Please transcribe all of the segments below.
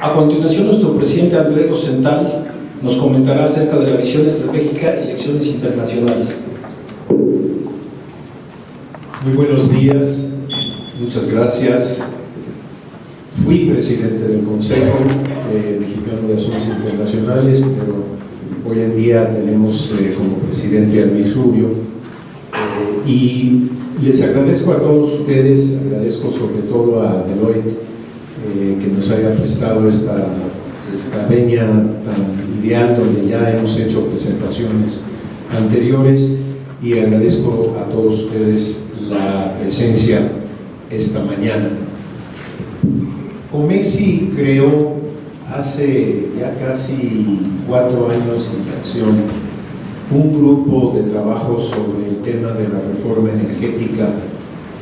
A continuación, nuestro presidente Andrés Rosenthal nos comentará acerca de la visión estratégica y acciones internacionales. Muy buenos días, muchas gracias. Fui presidente del Consejo Mexicano de Asuntos Internacionales, pero hoy en día tenemos como presidente a Luis Rubio. Y les agradezco a todos ustedes, agradezco sobre todo a Deloitte que nos haya prestado esta venia tan ideal, donde ya hemos hecho presentaciones anteriores, y agradezco a todos ustedes la presencia esta mañana. Comexi creó hace ya casi 4 años de acción un grupo de trabajo sobre el tema de la reforma energética,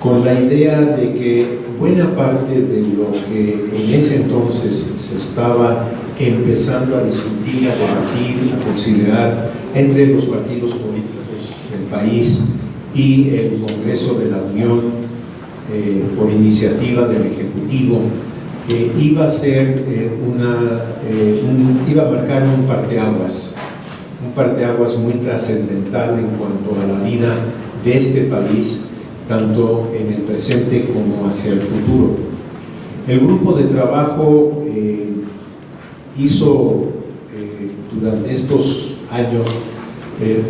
con la idea de que buena parte de lo que en ese entonces se estaba empezando a discutir, a debatir, a considerar entre los partidos políticos del país y el Congreso de la Unión, por iniciativa del Ejecutivo, iba a ser iba a marcar un parteaguas muy trascendental en cuanto a la vida de este país, tanto en el presente como hacia el futuro. El grupo de trabajo hizo durante estos años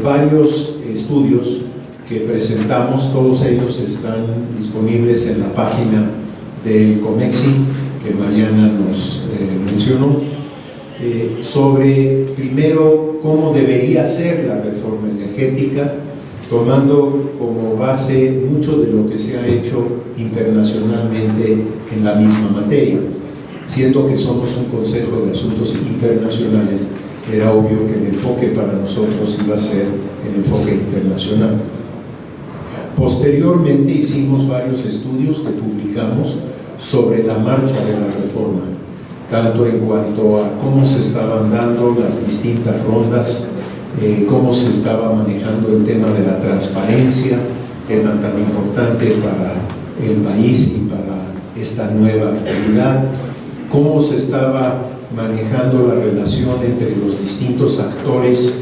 varios estudios que presentamos. Todos ellos están disponibles en la página del Comexi, que Mariana nos mencionó, sobre primero cómo debería ser la reforma energética, tomando como base mucho de lo que se ha hecho internacionalmente en la misma materia. Siendo que somos un Consejo de Asuntos Internacionales, era obvio que el enfoque para nosotros iba a ser el enfoque internacional. Posteriormente hicimos varios estudios que publicamos sobre la marcha de la reforma, tanto en cuanto a cómo se estaban dando las distintas rondas, cómo se estaba manejando el tema de la transparencia, tema tan importante para el país y para esta nueva actividad, cómo se estaba manejando la relación entre los distintos actores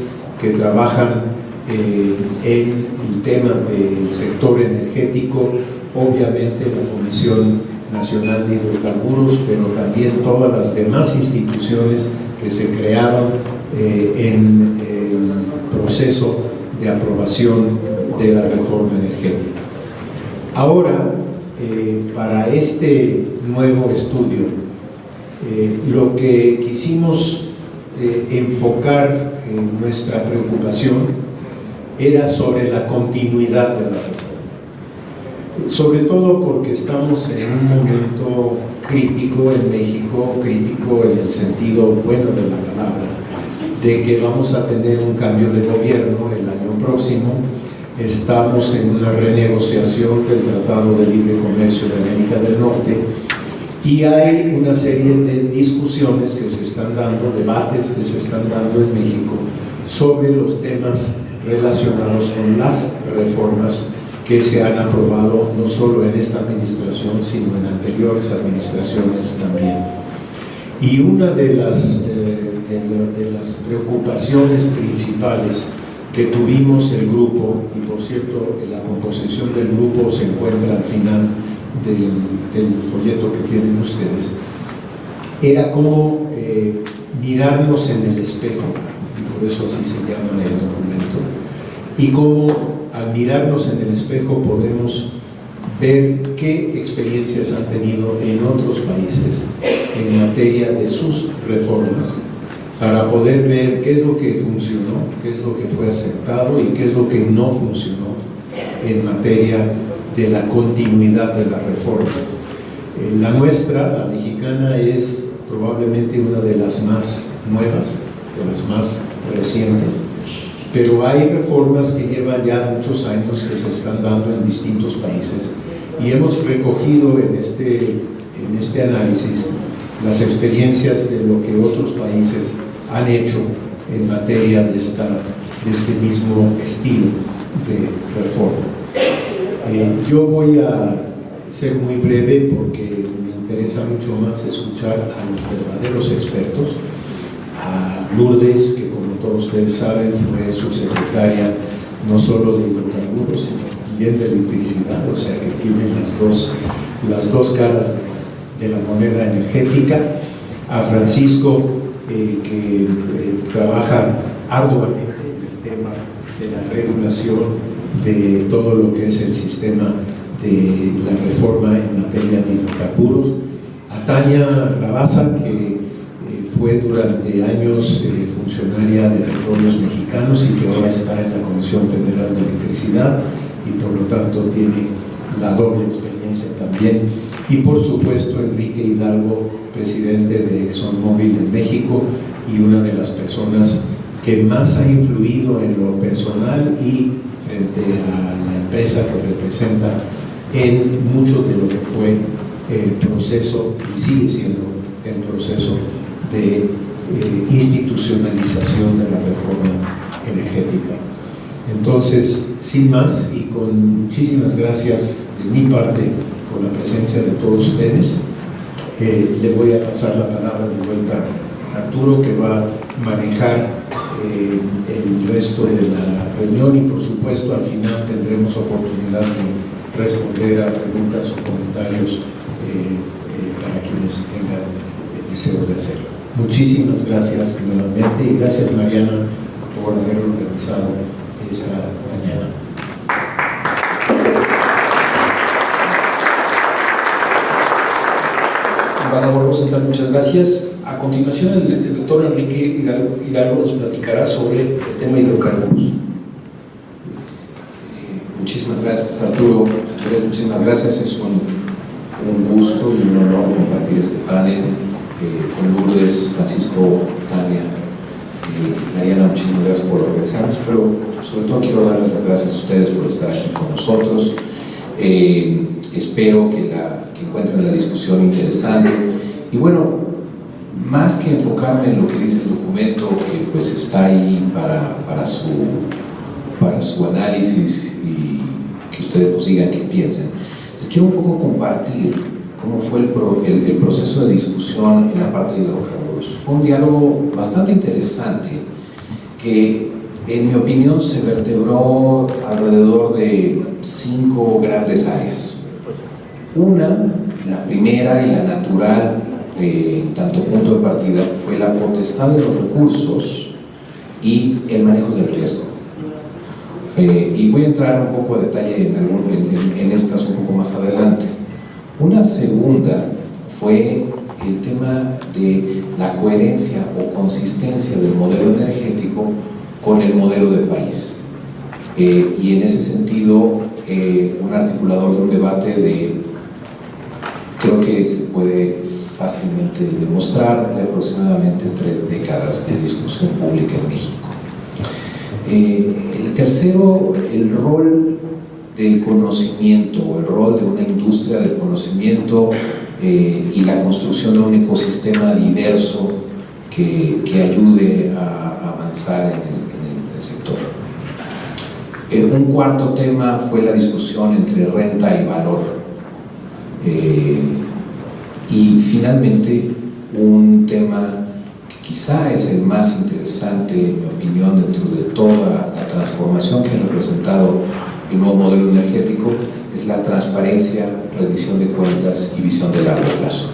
que trabajan en el tema del sector energético, obviamente la Comisión Nacional de Hidrocarburos, pero también todas las demás instituciones que se creaban en el proceso de aprobación de la reforma energética. Ahora, para este nuevo estudio, lo que quisimos enfocar en nuestra preocupación era sobre la continuidad de la reforma, sobre todo porque estamos en un momento crítico en México, crítico en el sentido bueno de la palabra, de que vamos a tener un cambio de gobierno el año próximo. Estamos en una renegociación del Tratado de Libre Comercio de América del Norte, y hay una serie de discusiones que se están dando, debates que se están dando en México sobre los temas relacionados con las reformas que se han aprobado no solo en esta administración, sino en anteriores administraciones también. Y una de las preocupaciones principales que tuvimos el grupo, y por cierto la composición del grupo se encuentra al final del folleto que tienen ustedes, era cómo mirarnos en el espejo, y por eso así se llama el documento, y cómo al mirarnos en el espejo podemos ver qué experiencias han tenido en otros países en materia de sus reformas, para poder ver qué es lo que funcionó, qué es lo que fue aceptado y qué es lo que no funcionó en materia de la continuidad de la reforma. La nuestra, la mexicana, es probablemente una de las más nuevas, de las más recientes, pero hay reformas que llevan ya muchos años que se están dando en distintos países, y hemos recogido en este análisis las experiencias de lo que otros países han hecho en materia de este mismo estilo de reforma. Yo voy a ser muy breve porque mi interesa mucho más escuchar a los verdaderos expertos, a Lourdes, que como todos ustedes saben fue subsecretaria no solo de hidrocarburos, sino también de electricidad, o sea que tiene las dos caras de la moneda energética, a Francisco, que trabaja arduamente en el tema de la regulación de todo lo que es el sistema de la reforma en materia de hidrocarburos, a Tania Rabasa, que fue durante años funcionaria de Petróleos Mexicanos y que ahora está en la Comisión Federal de Electricidad y por lo tanto tiene la doble experiencia también, y por supuesto Enrique Hidalgo, presidente de ExxonMobil en México y una de las personas que más ha influido en lo personal y frente a la empresa que representa en mucho de lo que fue el proceso y sigue siendo el proceso de institucionalización de la reforma energética. Entonces, sin más y con muchísimas gracias de mi parte por la presencia de todos ustedes, le voy a pasar la palabra de vuelta a Arturo, que va a manejar el resto de la reunión, y por supuesto al final tendremos oportunidad de responder a preguntas o comentarios para quienes tengan el deseo de hacerlo. Muchísimas gracias nuevamente y gracias, Mariana, por haber organizado esta mañana. Embajador Rosenthal, muchas gracias. A continuación, el doctor Enrique Hidalgo nos platicará sobre el tema hidrocarburos. Muchísimas gracias, Arturo. Muchísimas gracias. Es un gusto y un honor compartir este panel con Lourdes, Francisco, Tania y Mariana. Muchísimas gracias por organizarnos, pero sobre todo quiero darles las gracias a ustedes por estar aquí con nosotros. Espero que encuentren la discusión interesante, y bueno, más que enfocarme en lo que dice el documento, que pues está ahí para su análisis y que ustedes nos digan qué piensen, les quiero un poco compartir cómo fue el proceso de discusión en la parte de hidrocarburos. Fue un diálogo bastante interesante que, en mi opinión, se vertebró alrededor de 5 grandes áreas. Una, la primera y la natural, tanto punto de partida, fue la potestad de los recursos y el manejo del riesgo. Y voy a entrar un poco a detalle en estas un poco más adelante. Una segunda fue el tema de la coherencia o consistencia del modelo energético con el modelo de país. Y en ese sentido, un articulador de un debate creo que se puede fácilmente demostrar de aproximadamente 3 décadas de discusión pública en México. El tercero, el rol del conocimiento, o el rol de una industria del conocimiento y la construcción de un ecosistema diverso que ayude a avanzar en el sector. Un cuarto tema fue la discusión entre renta y valor. Y finalmente, un tema que quizá es el más interesante, en mi opinión, dentro de toda la transformación que ha representado el nuevo modelo energético, es la transparencia, rendición de cuentas y visión de largo plazo.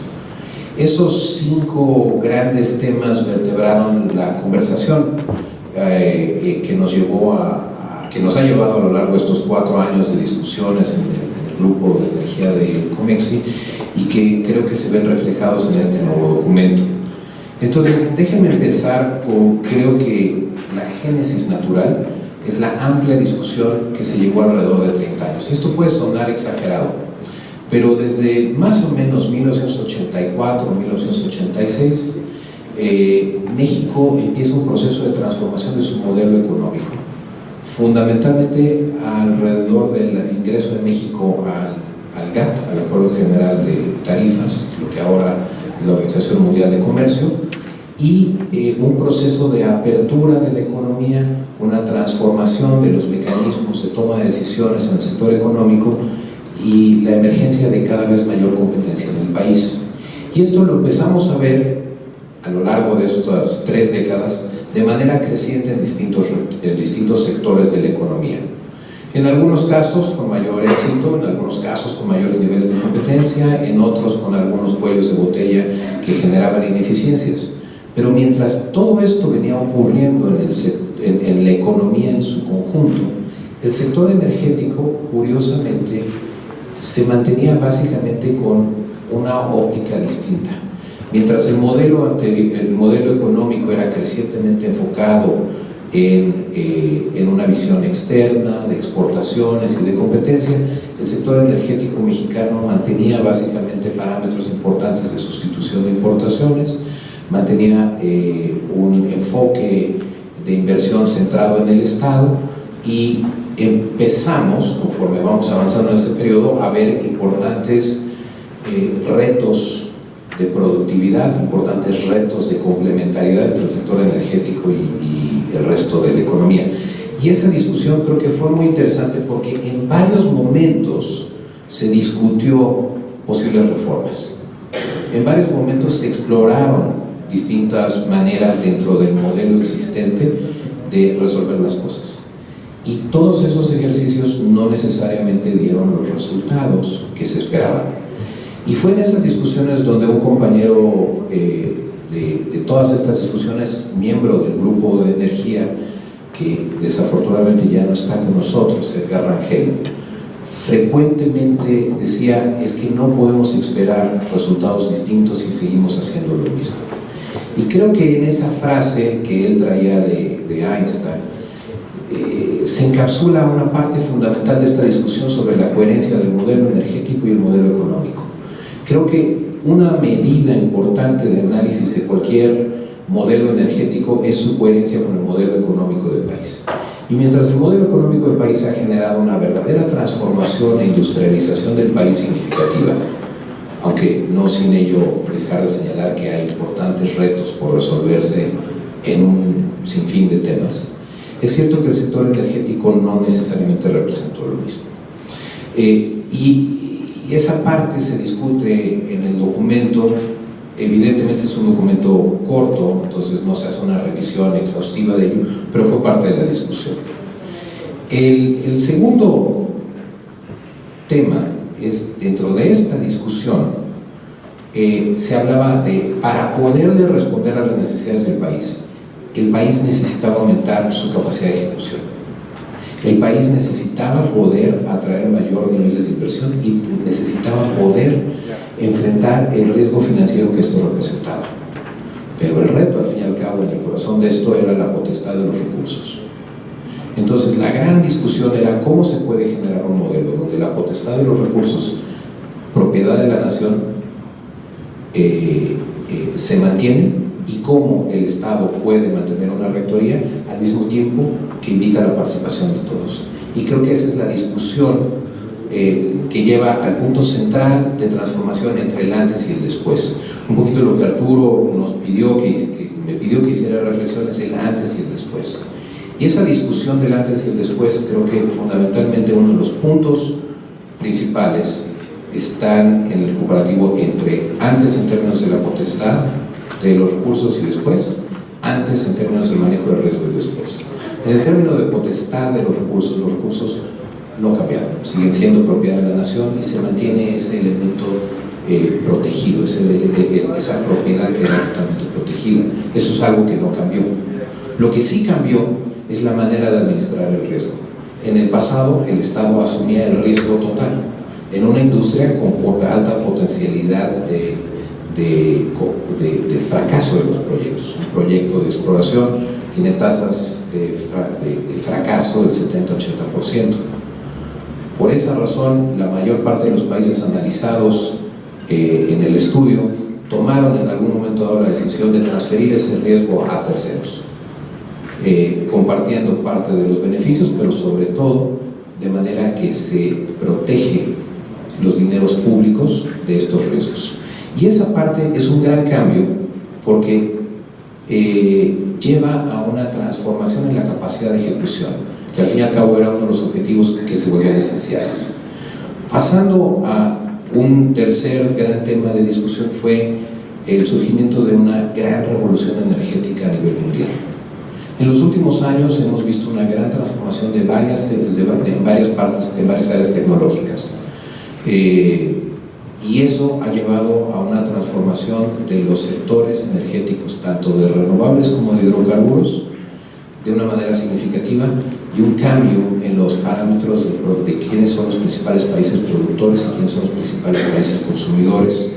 Esos 5 grandes temas vertebraron la conversación que nos ha llevado a lo largo de estos 4 años de discusiones en el grupo de energía de Comexi, y que creo que se ven reflejados en este nuevo documento. Entonces, déjenme empezar creo que la génesis natural es la amplia discusión que se llevó alrededor de 30 años. Esto puede sonar exagerado, pero desde más o menos 1984 o 1986, México empieza un proceso de transformación de su modelo económico, fundamentalmente alrededor del ingreso de México al GATT, al Acuerdo General de Tarifas, lo que ahora es la Organización Mundial de Comercio, y un proceso de apertura de la economía, una transformación de los mecanismos de toma de decisiones en el sector económico y la emergencia de cada vez mayor competencia en el país. Y esto lo empezamos a ver a lo largo de estas 3 décadas de manera creciente en distintos sectores de la economía. En algunos casos con mayor éxito, en algunos casos con mayores niveles de competencia, en otros con algunos cuellos de botella que generaban ineficiencias. Pero mientras todo esto venía ocurriendo en la economía en su conjunto, el sector energético, curiosamente, se mantenía básicamente con una óptica distinta. Mientras el modelo económico era crecientemente enfocado en una visión externa, de exportaciones y de competencia, el sector energético mexicano mantenía básicamente parámetros importantes de sustitución de importaciones, mantenía un enfoque de inversión centrado en el Estado, y empezamos, conforme vamos avanzando en ese periodo, a ver importantes retos de productividad, importantes retos de complementariedad entre el sector energético y el resto de la economía. Y esa discusión creo que fue muy interesante porque en varios momentos se discutió posibles reformas. En varios momentos se exploraron distintas maneras dentro del modelo existente de resolver las cosas. Y todos esos ejercicios no necesariamente dieron los resultados que se esperaban. Y fue en esas discusiones donde un compañero de todas estas discusiones, miembro del grupo de energía, que desafortunadamente ya no está con nosotros, Edgar Rangel, frecuentemente decía: es que no podemos esperar resultados distintos si seguimos haciendo lo mismo. Y creo que en esa frase que él traía de Einstein se encapsula una parte fundamental de esta discusión sobre la coherencia del modelo energético y el modelo económico. Creo que una medida importante de análisis de cualquier modelo energético es su coherencia con el modelo económico del país. Y mientras el modelo económico del país ha generado una verdadera transformación e industrialización del país significativa, aunque no sin ello dejar de señalar que hay importantes retos por resolverse en un sinfín de temas, es cierto que el sector energético no necesariamente representó lo mismo. Y esa parte se discute en el documento. Evidentemente es un documento corto, entonces no se hace una revisión exhaustiva de ello, pero fue parte de la discusión. El segundo tema es, dentro de esta discusión, se hablaba de, para poderle responder a las necesidades del país, el país necesitaba aumentar su capacidad de ejecución. El país necesitaba poder atraer mayor niveles de inversión y necesitaba poder enfrentar el riesgo financiero que esto representaba. Pero el reto, al fin y al cabo, en el corazón de esto era la potestad de los recursos. Entonces, la gran discusión era cómo se puede generar un modelo donde la potestad de los recursos, propiedad de la nación, se mantiene, y cómo el Estado puede mantener una rectoría al mismo tiempo que invita a la participación de todos. Y creo que esa es la discusión que lleva al punto central de transformación entre el antes y el después. Un poquito lo que Arturo nos pidió, me pidió que hiciera reflexiones del antes y el después. Y esa discusión del antes y el después, creo que fundamentalmente uno de los puntos principales están en el comparativo entre antes en términos de la potestad de los recursos y después, antes en términos del manejo del riesgo y después. En el término de potestad de los recursos no cambiaron, siguen siendo propiedad de la nación y se mantiene ese elemento protegido, esa propiedad que era totalmente protegida. Eso es algo que no cambió. Lo que sí cambió es la manera de administrar el riesgo. En el pasado, el Estado asumía el riesgo total en una industria con alta potencialidad de fracaso de los proyectos. Un proyecto de exploración tiene tasas de fracaso del 70-80%. Por esa razón, la mayor parte de los países analizados en el estudio tomaron en algún momento dado la decisión de transferir ese riesgo a terceros, compartiendo parte de los beneficios, pero sobre todo de manera que se protege los dineros públicos de estos riesgos. Y esa parte es un gran cambio porque lleva a una transformación en la capacidad de ejecución, que al fin y al cabo era uno de los objetivos que se volvían esenciales. Pasando a Un tercer gran tema de discusión fue el surgimiento de una gran revolución energética a nivel mundial. En los últimos años hemos visto una gran transformación en varias áreas tecnológicas. Y eso ha llevado a una transformación de los sectores energéticos, tanto de renovables como de hidrocarburos, de una manera significativa, y un cambio en los parámetros de quiénes son los principales países productores y quiénes son los principales países consumidores.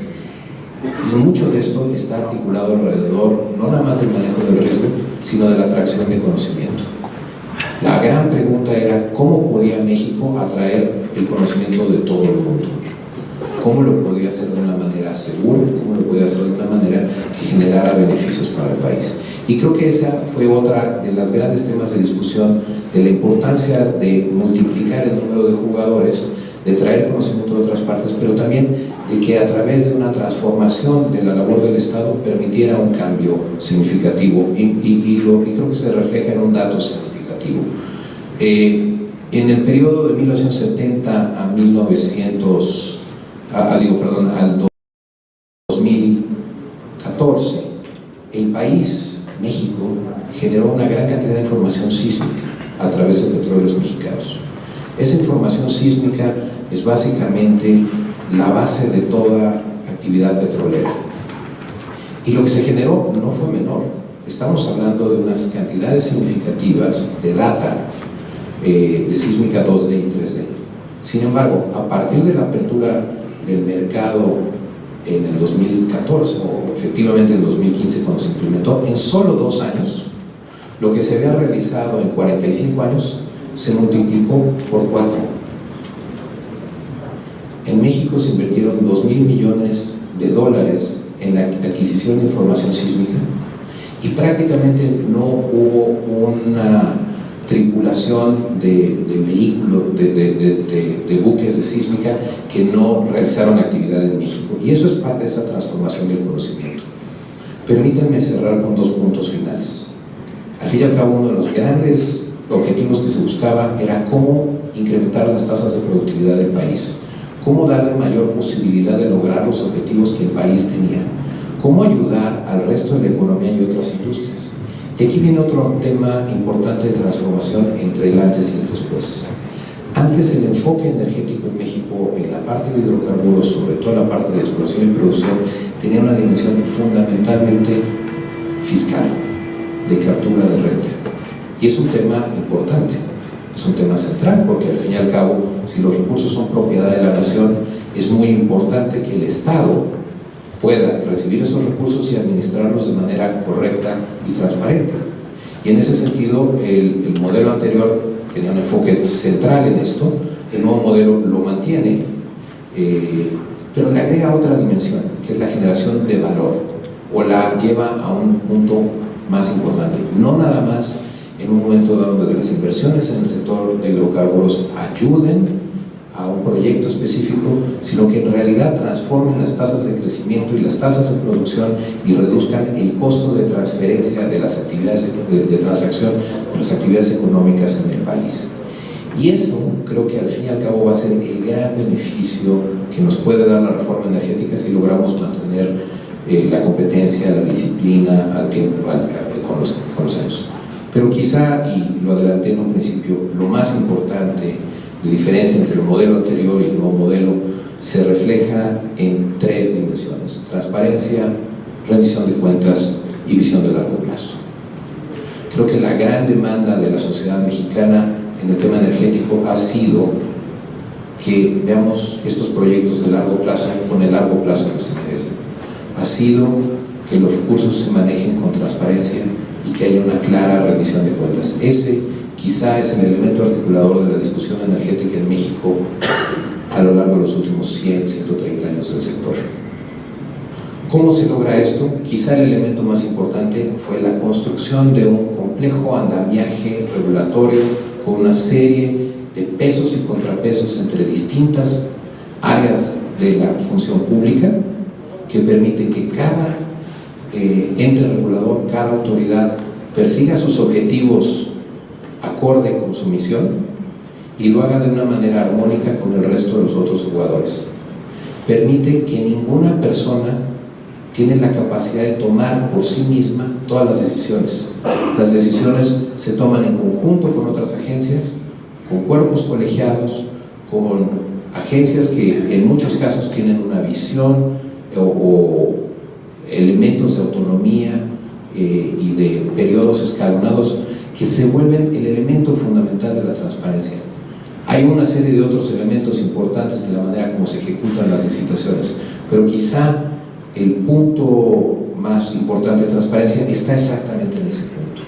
Y mucho de esto está articulado alrededor, no nada más del manejo del riesgo, sino de la atracción de conocimiento. La gran pregunta era cómo podía México atraer el conocimiento de todo el mundo. ¿Cómo lo podía hacer de una manera segura? ¿Cómo lo podía hacer de una manera que generara beneficios para el país? Y creo que esa fue otra de las grandes temas de discusión, de la importancia de multiplicar el número de jugadores, de traer conocimiento de otras partes, pero también de que a través de una transformación de la labor del Estado permitiera un cambio significativo y creo que se refleja en un dato significativo. En el periodo de 1970 al 2014, el país, México, generó una gran cantidad de información sísmica a través de Petróleos Mexicanos. Esa información sísmica es básicamente la base de toda actividad petrolera. Y lo que se generó no fue menor. Estamos hablando de unas cantidades significativas de data de sísmica 2D y 3D. Sin embargo, a partir de la apertura del mercado en el 2014, o efectivamente en el 2015 cuando se implementó, en solo 2 años, lo que se había realizado en 45 años se multiplicó por 4. En México se invirtieron $2,000 millones en la adquisición de información sísmica y prácticamente no hubo una tripulación de vehículos, de buques de sísmica que no realizaron actividad en México, y eso es parte de esa transformación del conocimiento. Permítanme cerrar con 2 puntos finales. Al fin y al cabo, uno de los grandes objetivos que se buscaba era cómo incrementar las tasas de productividad del país, cómo darle mayor posibilidad de lograr los objetivos que el país tenía, cómo ayudar al resto de la economía y otras industrias. Y aquí viene otro tema importante de transformación entre el antes y el después. Antes, el enfoque energético en México en la parte de hidrocarburos, sobre todo en la parte de exploración y producción, tenía una dimensión fundamentalmente fiscal, de captura de renta. Y es un tema importante, es un tema central, porque al fin y al cabo, si los recursos son propiedad de la nación, es muy importante que el Estado pueda recibir esos recursos y administrarlos de manera correcta y transparente. Y en ese sentido, el modelo anterior tenía un enfoque central en esto, el nuevo modelo lo mantiene, pero le agrega otra dimensión, que es la generación de valor, o la lleva a un punto más importante. No nada más en un momento dado donde las inversiones en el sector de hidrocarburos ayuden a un proyecto específico, sino que en realidad transformen las tasas de crecimiento y las tasas de producción y reduzcan el costo de transferencia de las actividades de transacción de las actividades económicas en el país. Y eso creo que al fin y al cabo va a ser el gran beneficio que nos puede dar la reforma energética si logramos mantener la competencia, la disciplina al tiempo, con los años. Pero quizá, y lo adelanté en un principio, lo más importante de diferencia entre el modelo anterior y el nuevo modelo se refleja en 3 dimensiones: transparencia, rendición de cuentas y visión de largo plazo. Creo que la gran demanda de la sociedad mexicana en el tema energético ha sido que veamos estos proyectos de largo plazo con el largo plazo que se merecen. Ha sido que los recursos se manejen con transparencia y que haya una clara rendición de cuentas. Ese quizá es el elemento articulador de la discusión energética en México a lo largo de los últimos 100, 130 años del sector. ¿Cómo se logra esto? Quizá el elemento más importante fue la construcción de un complejo andamiaje regulatorio con una serie de pesos y contrapesos entre distintas áreas de la función pública que permite que cada ente regulador, cada autoridad persiga sus objetivos acorde con su misión y lo haga de una manera armónica con el resto de los otros jugadores. permite que ninguna persona tiene la capacidad de tomar por sí misma todas las decisiones. Las decisiones se toman en conjunto con otras agencias, con cuerpos colegiados, con agencias que en muchos casos tienen una visión o elementos de autonomía y de periodos escalonados que se vuelven el elemento fundamental de la transparencia. Hay una serie de otros elementos importantes en la manera como se ejecutan las licitaciones, pero quizá el punto más importante de transparencia está exactamente en ese punto.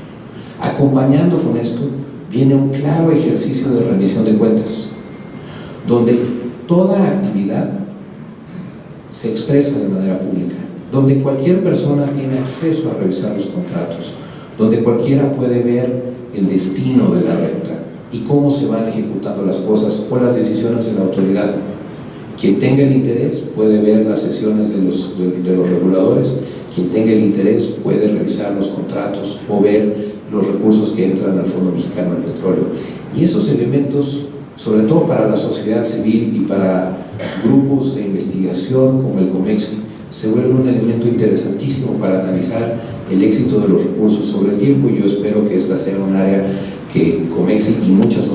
Acompañando con esto viene un claro ejercicio de rendición de cuentas, donde toda actividad se expresa de manera pública, donde cualquier persona tiene acceso a revisar los contratos, donde cualquiera puede ver el destino de la renta y cómo se van ejecutando las cosas o las decisiones de la autoridad. Quien tenga el interés puede ver las sesiones de los reguladores, quien tenga el interés puede revisar los contratos o ver los recursos que entran al Fondo Mexicano del Petróleo. Y esos elementos, sobre todo para la sociedad civil y para grupos de investigación como el COMEXI, se vuelven un elemento interesantísimo para analizar el éxito de los recursos sobre el tiempo, y yo espero que esta sea un área que COMEXI y muchos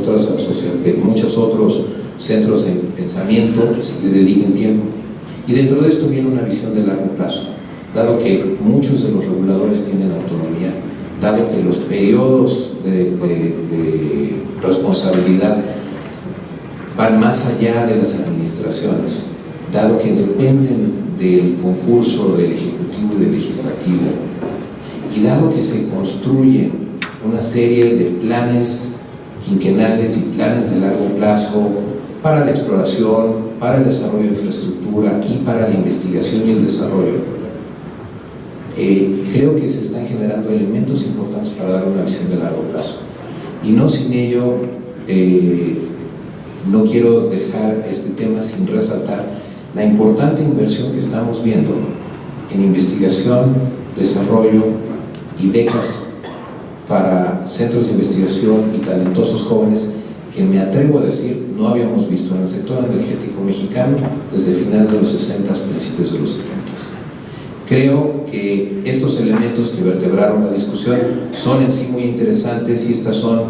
otros centros de pensamiento se le dediquen tiempo. Y dentro de esto viene una visión de largo plazo, dado que muchos de los reguladores tienen autonomía, dado que los periodos de responsabilidad van más allá de las administraciones, dado que dependen del concurso del Ejecutivo y del Legislativo, y dado que se construyen una serie de planes quinquenales y planes de largo plazo para la exploración, para el desarrollo de infraestructura y para la investigación y el desarrollo, creo que se están generando elementos importantes para dar una visión de largo plazo. Y no sin ello, no quiero dejar este tema sin resaltar la importante inversión que estamos viendo en investigación, desarrollo y becas para centros de investigación y talentosos jóvenes que, me atrevo a decir, no habíamos visto en el sector energético mexicano desde finales de los 60, principios de los 70. Creo que estos elementos que vertebraron la discusión son en sí muy interesantes, y estas son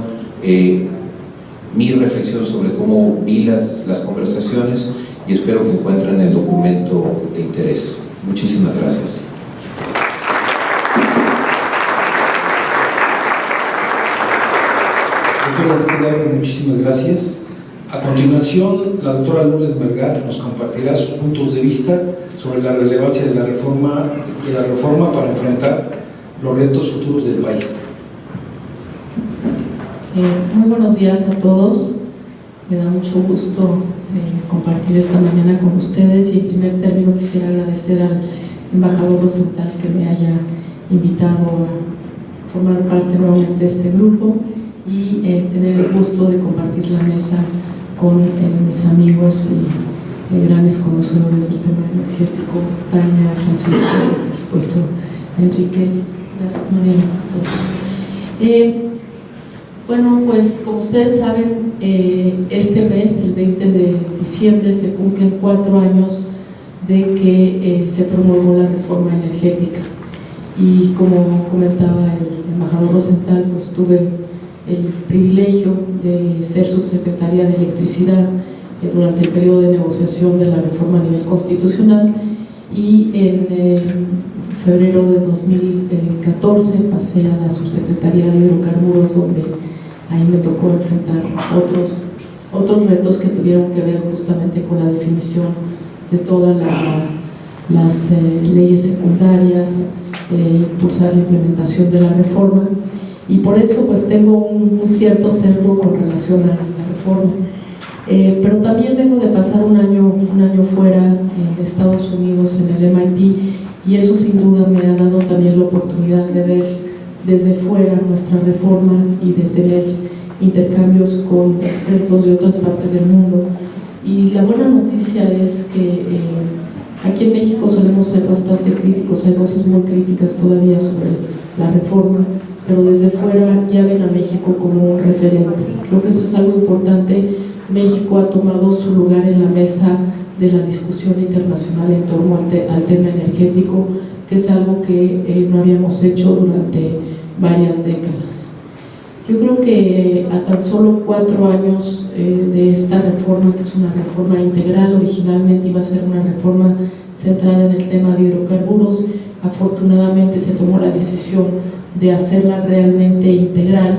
mi reflexión sobre cómo vi las conversaciones, y espero que encuentren el documento de interés. Muchísimas gracias. Doctor, muchísimas gracias. A continuación, la doctora Lourdes Melgar nos compartirá sus puntos de vista sobre la relevancia de la reforma para enfrentar los retos futuros del país. Muy buenos días a todos. Me da mucho gusto compartir esta mañana con ustedes, y en primer término quisiera agradecer al embajador Rosenthal que me haya invitado a formar parte nuevamente de este grupo y tener el gusto de compartir la mesa con mis amigos y grandes conocedores del tema energético, Tania, Francisco, por supuesto Enrique. Gracias, Mariana. Bueno, pues como ustedes saben, este mes, el 20 de diciembre, se cumplen 4 años de que se promulgó la reforma energética, y como comentaba el embajador Rosenthal, pues tuve el privilegio de ser subsecretaria de Electricidad durante el periodo de negociación de la reforma a nivel constitucional, y en febrero de 2014 pasé a la subsecretaría de Hidrocarburos, donde ahí me tocó enfrentar otros retos que tuvieron que ver justamente con la definición de todas las leyes secundarias, impulsar la implementación de la reforma, y por eso pues tengo un cierto sesgo con relación a esta reforma. Pero también vengo de pasar un año fuera de Estados Unidos en el MIT, y eso sin duda me ha dado también la oportunidad de ver desde fuera nuestra reforma y de tener intercambios con expertos de otras partes del mundo. Y la buena noticia es que aquí en México solemos ser bastante críticos, hay voces muy críticas todavía sobre la reforma, pero desde fuera ya ven a México como un referente. Creo que eso es algo importante. México ha tomado su lugar en la mesa de la discusión internacional en torno al tema energético, que es algo que no habíamos hecho durante varias décadas. Yo creo que a tan solo 4 años de esta reforma, que es una reforma integral, originalmente iba a ser una reforma centrada en el tema de hidrocarburos, afortunadamente se tomó la decisión de hacerla realmente integral.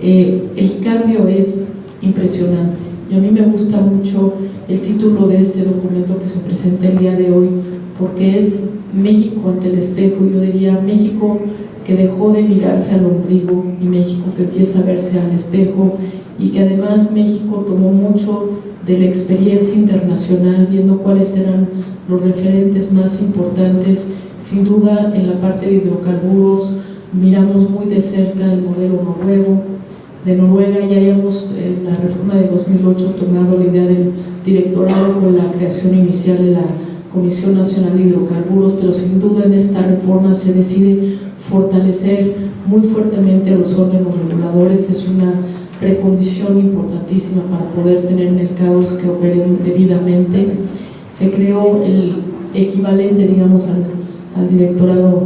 El cambio es impresionante y a mí me gusta mucho el título de este documento que se presenta el día de hoy, porque es México ante el espejo. Yo diría México que dejó de mirarse al ombligo y México que empieza a verse al espejo, y que además México tomó mucho de la experiencia internacional, viendo cuáles eran los referentes más importantes. Sin duda, en la parte de hidrocarburos miramos muy de cerca el modelo noruego. De Noruega ya habíamos en la reforma de 2008 tomado la idea del directorado con la creación inicial de la Comisión Nacional de Hidrocarburos, pero sin duda en esta reforma se decide fortalecer muy fuertemente los órganos reguladores. Es una precondición importantísima para poder tener mercados que operen debidamente. Se creó el equivalente, digamos, al directorado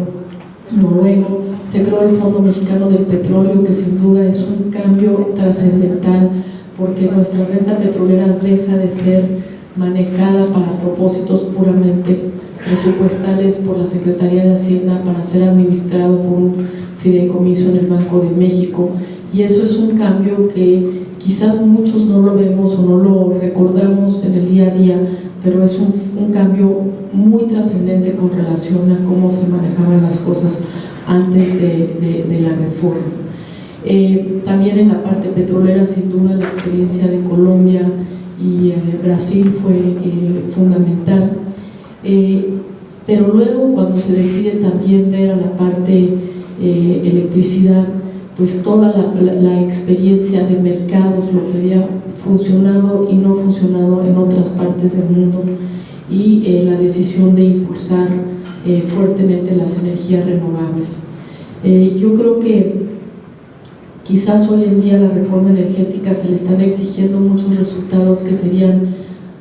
noruego. Se creó el Fondo Mexicano del Petróleo, que sin duda es un cambio trascendental, porque nuestra renta petrolera deja de ser manejada para propósitos puramente presupuestales por la Secretaría de Hacienda para ser administrado por un fideicomiso en el Banco de México, y eso es un cambio que quizás muchos no lo vemos o no lo recordamos en el día a día, pero es un cambio muy trascendente con relación a cómo se manejaban las cosas antes de la reforma. También en la parte petrolera, sin duda, la experiencia de Colombia y Brasil fue fundamental, pero luego cuando se decide también ver a la parte electricidad, pues toda la experiencia de mercados, lo que había funcionado y no funcionado en otras partes del mundo, y la decisión de impulsar fuertemente las energías renovables. Yo creo que quizás hoy en día la reforma energética se le están exigiendo muchos resultados que serían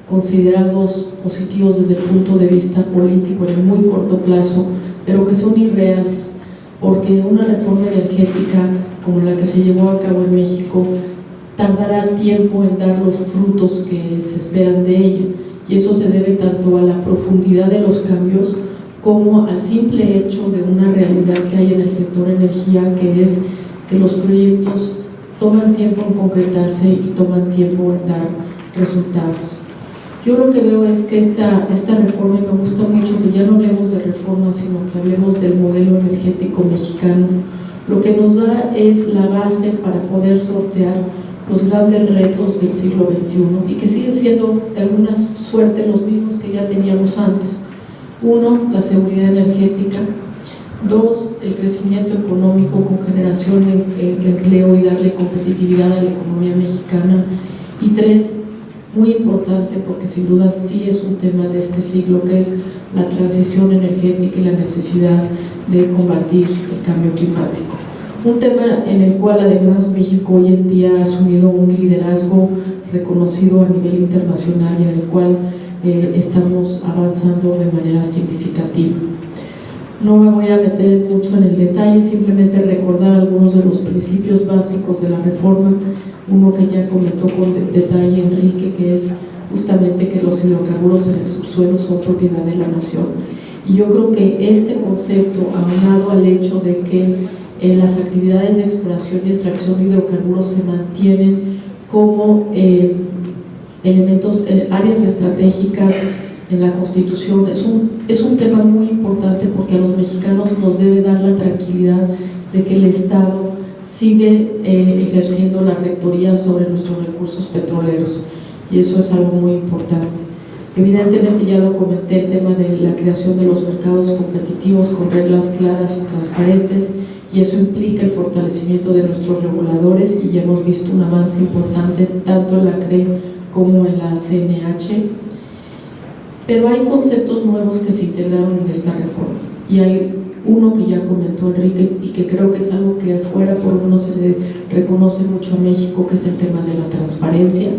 considerados positivos desde el punto de vista político en el muy corto plazo, pero que son irreales, porque una reforma energética como la que se llevó a cabo en México tardará tiempo en dar los frutos que se esperan de ella, y eso se debe tanto a la profundidad de los cambios como al simple hecho de una realidad que hay en el sector energía, que es que los proyectos toman tiempo en concretarse y toman tiempo en dar resultados. Yo lo que veo es que esta reforma, y me gusta mucho que ya no hablemos de reforma, sino que hablemos del modelo energético mexicano, lo que nos da es la base para poder sortear los grandes retos del siglo XXI, y que siguen siendo de alguna suerte los mismos que ya teníamos antes. 1, la seguridad energética. 2, el crecimiento económico con generación de empleo y darle competitividad a la economía mexicana. Y 3, muy importante, porque sin duda sí es un tema de este siglo, que es la transición energética y la necesidad de combatir el cambio climático. Un tema en el cual además México hoy en día ha asumido un liderazgo reconocido a nivel internacional y en el cual estamos avanzando de manera significativa. No me voy a meter mucho en el detalle, simplemente recordar algunos de los principios básicos de la reforma. Uno que ya comentó con detalle Enrique, que es justamente que los hidrocarburos en el subsuelo son propiedad de la nación. Y yo creo que este concepto, aunado al hecho de que las actividades de exploración y extracción de hidrocarburos se mantienen como elementos, áreas estratégicas en la Constitución, es un tema muy importante, porque a los mexicanos nos debe dar la tranquilidad de que el Estado sigue ejerciendo la rectoría sobre nuestros recursos petroleros, y eso es algo muy importante. Evidentemente, ya lo comenté, el tema de la creación de los mercados competitivos con reglas claras y transparentes, y eso implica el fortalecimiento de nuestros reguladores, y ya hemos visto un avance importante tanto en la CRE como en la CNH. Pero hay conceptos nuevos que se integraron en esta reforma, y hay uno que ya comentó Enrique y que creo que es algo que afuera por lo menos se le reconoce mucho a México, que es el tema de la transparencia.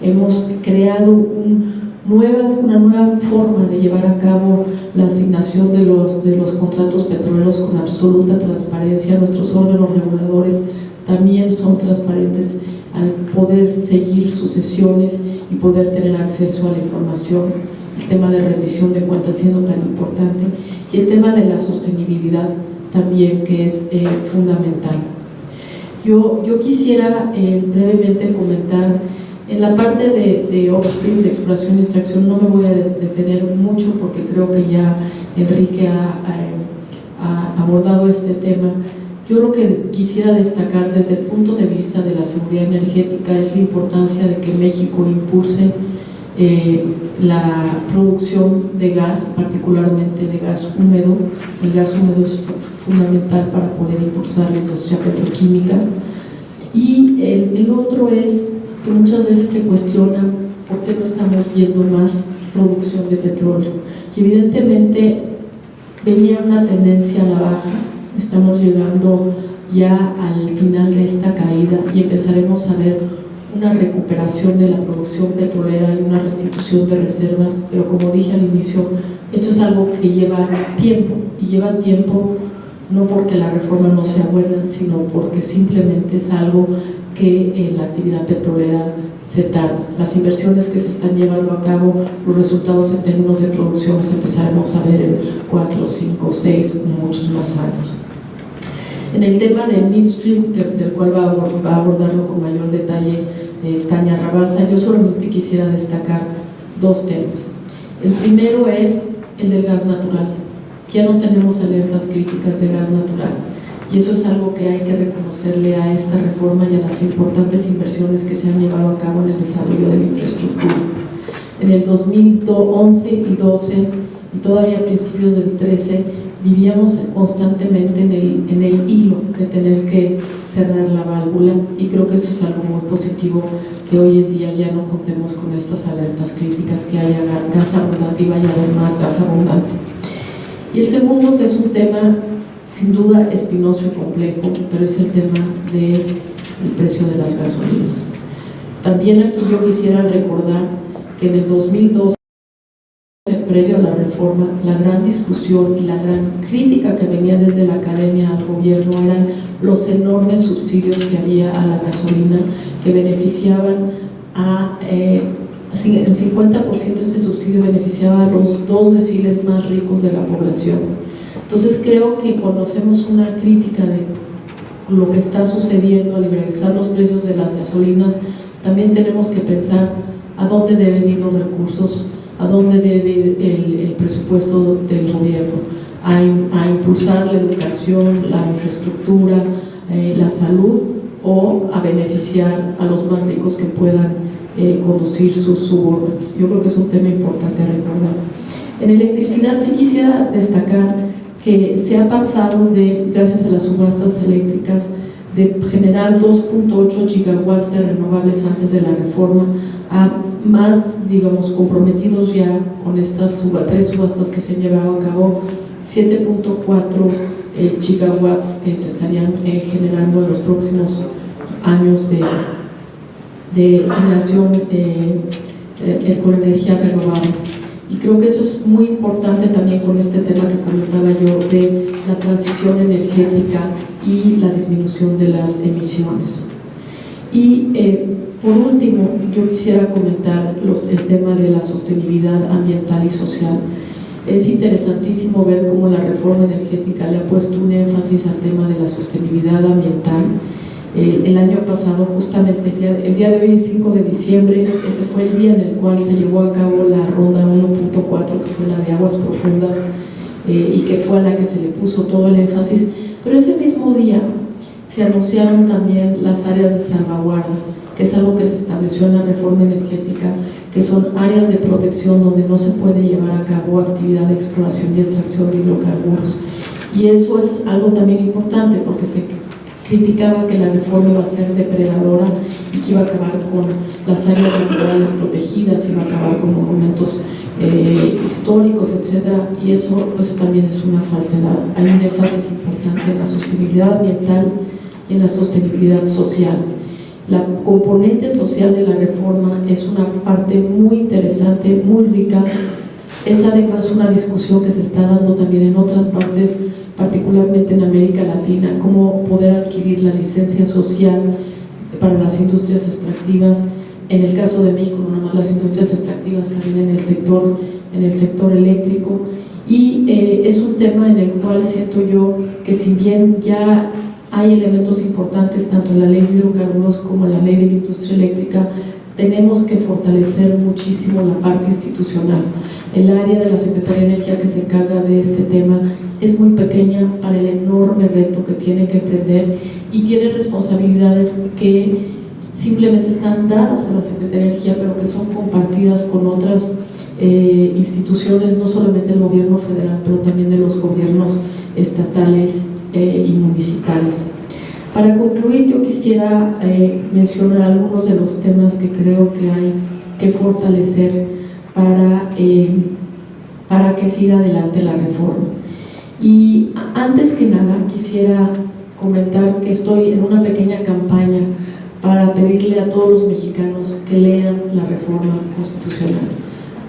Hemos creado un una nueva forma de llevar a cabo la asignación de los contratos petroleros con absoluta transparencia. Nuestros órganos reguladores también son transparentes al poder seguir sus sesiones y poder tener acceso a la información. El tema de rendición de cuentas siendo tan importante, y el tema de la sostenibilidad también, que es fundamental. Yo quisiera brevemente comentar en la parte de upstream, de exploración y extracción. No me voy a detener mucho porque creo que ya Enrique ha abordado este tema. Yo lo que quisiera destacar desde el punto de vista de la seguridad energética es la importancia de que México impulse la producción de gas, particularmente de gas húmedo. El gas húmedo es fundamental para poder impulsar la industria petroquímica. Y el otro es que muchas veces se cuestiona por qué no estamos viendo más producción de petróleo. Y evidentemente venía una tendencia a la baja. Estamos llegando ya al final de esta caída y empezaremos a ver una recuperación de la producción petrolera y una restitución de reservas, pero como dije al inicio, esto es algo que lleva tiempo, y lleva tiempo no porque la reforma no sea buena, sino porque simplemente es algo que en la actividad petrolera se tarda. Las inversiones que se están llevando a cabo, los resultados en términos de producción los empezaremos a ver en 4, 5, 6, muchos más años. En el tema del midstream, del cual va a abordarlo con mayor detalle Tania Rabasa, yo solamente quisiera destacar dos temas. El primero es el del gas natural. Ya no tenemos alertas críticas de gas natural, y eso es algo que hay que reconocerle a esta reforma y a las importantes inversiones que se han llevado a cabo en el desarrollo de la infraestructura. En el 2011 y 12 y todavía a principios del 13 vivíamos constantemente en el hilo de tener que cerrar la válvula, y creo que eso es algo muy positivo, que hoy en día ya no contemos con estas alertas críticas, que haya gas abundante y vaya a haber más gas abundante. Y el segundo, que es un tema sin duda espinoso y complejo, pero es el tema del precio de las gasolinas. También aquí yo quisiera recordar que en el 2012, previo a la reforma, la gran discusión y la gran crítica que venía desde la academia al gobierno eran los enormes subsidios que había a la gasolina, que beneficiaban el 50% de este subsidio beneficiaba a los 2 deciles más ricos de la población. Entonces creo que cuando hacemos una crítica de lo que está sucediendo al liberalizar los precios de las gasolinas, también tenemos que pensar a dónde deben ir los recursos, a dónde debe ir el presupuesto del gobierno, a impulsar la educación, la infraestructura, la salud, o a beneficiar a los más ricos que puedan conducir sus suburbios. Yo creo que es un tema importante a recordar. En electricidad sí quisiera destacar que se ha pasado gracias a las subastas eléctricas, de generar 2.8 gigawatts de renovables antes de la reforma, a más, digamos, comprometidos ya con estas 3 subastas que se han llevado a cabo, 7.4 gigawatts que se estarían generando en los próximos años de generación con energías renovables. Y creo que eso es muy importante también con este tema que comentaba yo de la transición energética y la disminución de las emisiones. Y por último, yo quisiera comentar el tema de la sostenibilidad ambiental y social. Es interesantísimo ver cómo la reforma energética le ha puesto un énfasis al tema de la sostenibilidad ambiental. El año pasado, justamente el día de hoy, el 5 de diciembre, ese fue el día en el cual se llevó a cabo la ronda 1.4, que fue la de aguas profundas, y que fue a la que se le puso todo el énfasis. Pero ese mismo día se anunciaron también las áreas de salvaguarda, que es algo que se estableció en la reforma energética, que son áreas de protección donde no se puede llevar a cabo actividad de exploración y extracción de hidrocarburos. Y eso es algo también importante, porque se criticaba que la reforma iba a ser depredadora y que iba a acabar con las áreas naturales protegidas, iba a acabar con monumentos históricos, etcétera, y eso pues también es una falsedad. Hay un énfasis importante en la sostenibilidad ambiental y en la sostenibilidad social. La componente social de la reforma es una parte muy interesante, muy rica. Es además una discusión que se está dando también en otras partes, particularmente en América Latina, cómo poder adquirir la licencia social para las industrias extractivas. En el caso de México, no nomás las industrias extractivas, también en el sector eléctrico. Y es un tema en el cual siento yo que, si bien ya hay elementos importantes tanto en la ley de hidrocarburos como en la ley de la industria eléctrica, tenemos que fortalecer muchísimo la parte institucional. El área de la Secretaría de Energía que se encarga de este tema es muy pequeña para el enorme reto que tiene que emprender, y tiene responsabilidades que simplemente están dadas a la Secretaría de Energía, pero que son compartidas con otras instituciones, no solamente el gobierno federal, pero también de los gobiernos estatales y municipales. Para concluir, yo quisiera mencionar algunos de los temas que creo que hay que fortalecer para que siga adelante la reforma. Y antes que nada quisiera comentar que estoy en una pequeña campaña para pedirle a todos los mexicanos que lean la reforma constitucional,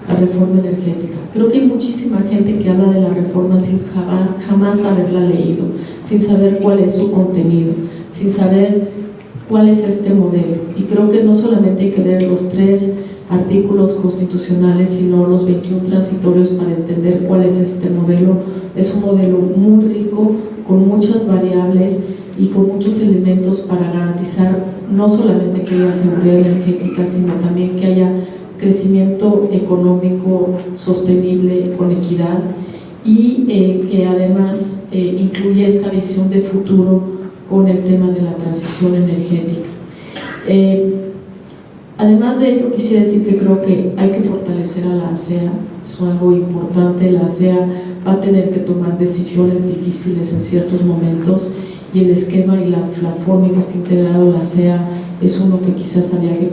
la reforma energética. Creo que hay muchísima gente que habla de la reforma sin jamás haberla leído, sin saber cuál es su contenido, sin saber cuál es este modelo. Y creo que no solamente hay que leer los 3 artículos constitucionales, sino los 21 transitorios para entender cuál es este modelo. Es un modelo muy rico, con muchas variables y con muchos elementos para garantizar no solamente que haya seguridad energética, sino también que haya crecimiento económico sostenible con equidad, y que además incluye esta visión de futuro con el tema de la transición energética. Además de ello, quisiera decir que creo que hay que fortalecer a la ASEA. Es algo importante. La ASEA va a tener que tomar decisiones difíciles en ciertos momentos, y el esquema y la forma en que está integrado la ASEA es uno que quizás había que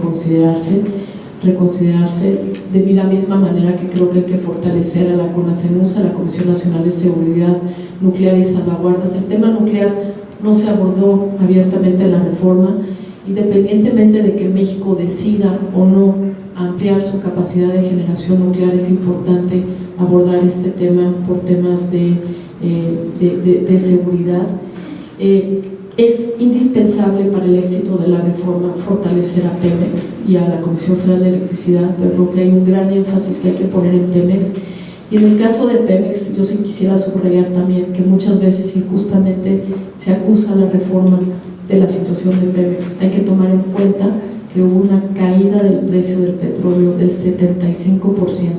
reconsiderarse, de la misma manera que creo que hay que fortalecer a la CONACENUSA, la Comisión Nacional de Seguridad Nuclear y Salvaguardas. El tema nuclear no se abordó abiertamente en la reforma, independientemente de que México decida o no ampliar su capacidad de generación nuclear. Es importante abordar este tema por temas de seguridad. Es indispensable para el éxito de la reforma fortalecer a Pemex y a la Comisión Federal de Electricidad, pero creo que hay un gran énfasis que hay que poner en Pemex. Y en el caso de Pemex, yo sí quisiera subrayar también que muchas veces injustamente se acusa la reforma de la situación de Pemex. Hay que tomar en cuenta que hubo una caída del precio del petróleo del 75%,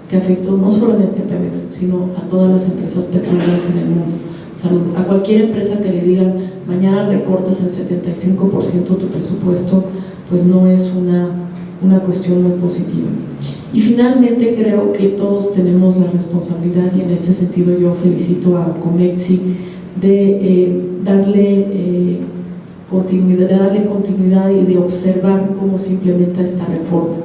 que afectó no solamente a Pemex, sino a todas las empresas petroleras en el mundo. A cualquier empresa que le digan mañana recortas el 75% tu presupuesto, pues no es una cuestión muy positiva. Y finalmente creo que todos tenemos la responsabilidad, y en este sentido yo felicito a Comexi, de darle continuidad y de observar cómo se implementa esta reforma.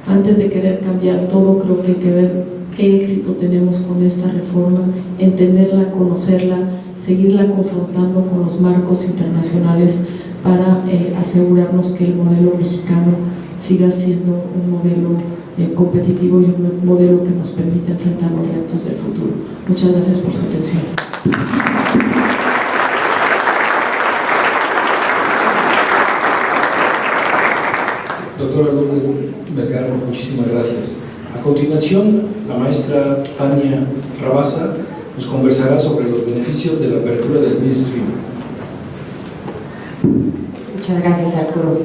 Antes de querer cambiar todo, creo que hay que ver qué éxito tenemos con esta reforma, entenderla, conocerla, seguirla confrontando con los marcos internacionales para asegurarnos que el modelo mexicano siga siendo un modelo competitivo y un modelo que nos permita enfrentar los retos del futuro. Muchas gracias por su atención. Doctora Lourdes Vergara, muchísimas gracias. A continuación, la maestra Tania Rabasa nos conversará sobre los beneficios de la apertura del Ministry. Muchas gracias, Arturo.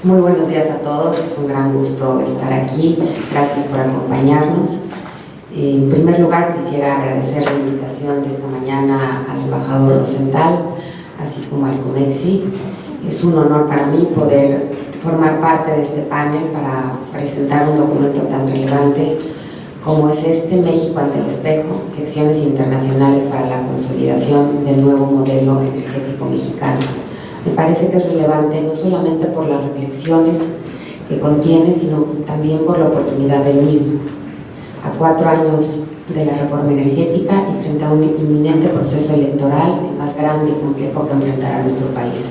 Muy buenos días a todos. Es un gran gusto estar aquí. Gracias por acompañarnos. En primer lugar, quisiera agradecer la invitación de esta mañana al embajador Rosenthal, así como al Comexi. Es un honor para mí poder formar parte de este panel para presentar un documento tan relevante como es este: México ante el espejo, lecciones internacionales para la consolidación del nuevo modelo energético mexicano. Me parece que es relevante no solamente por las reflexiones que contiene, sino también por la oportunidad del mismo. A 4 años de la reforma energética y frente a un inminente proceso electoral, el más grande y complejo que enfrentará nuestro país.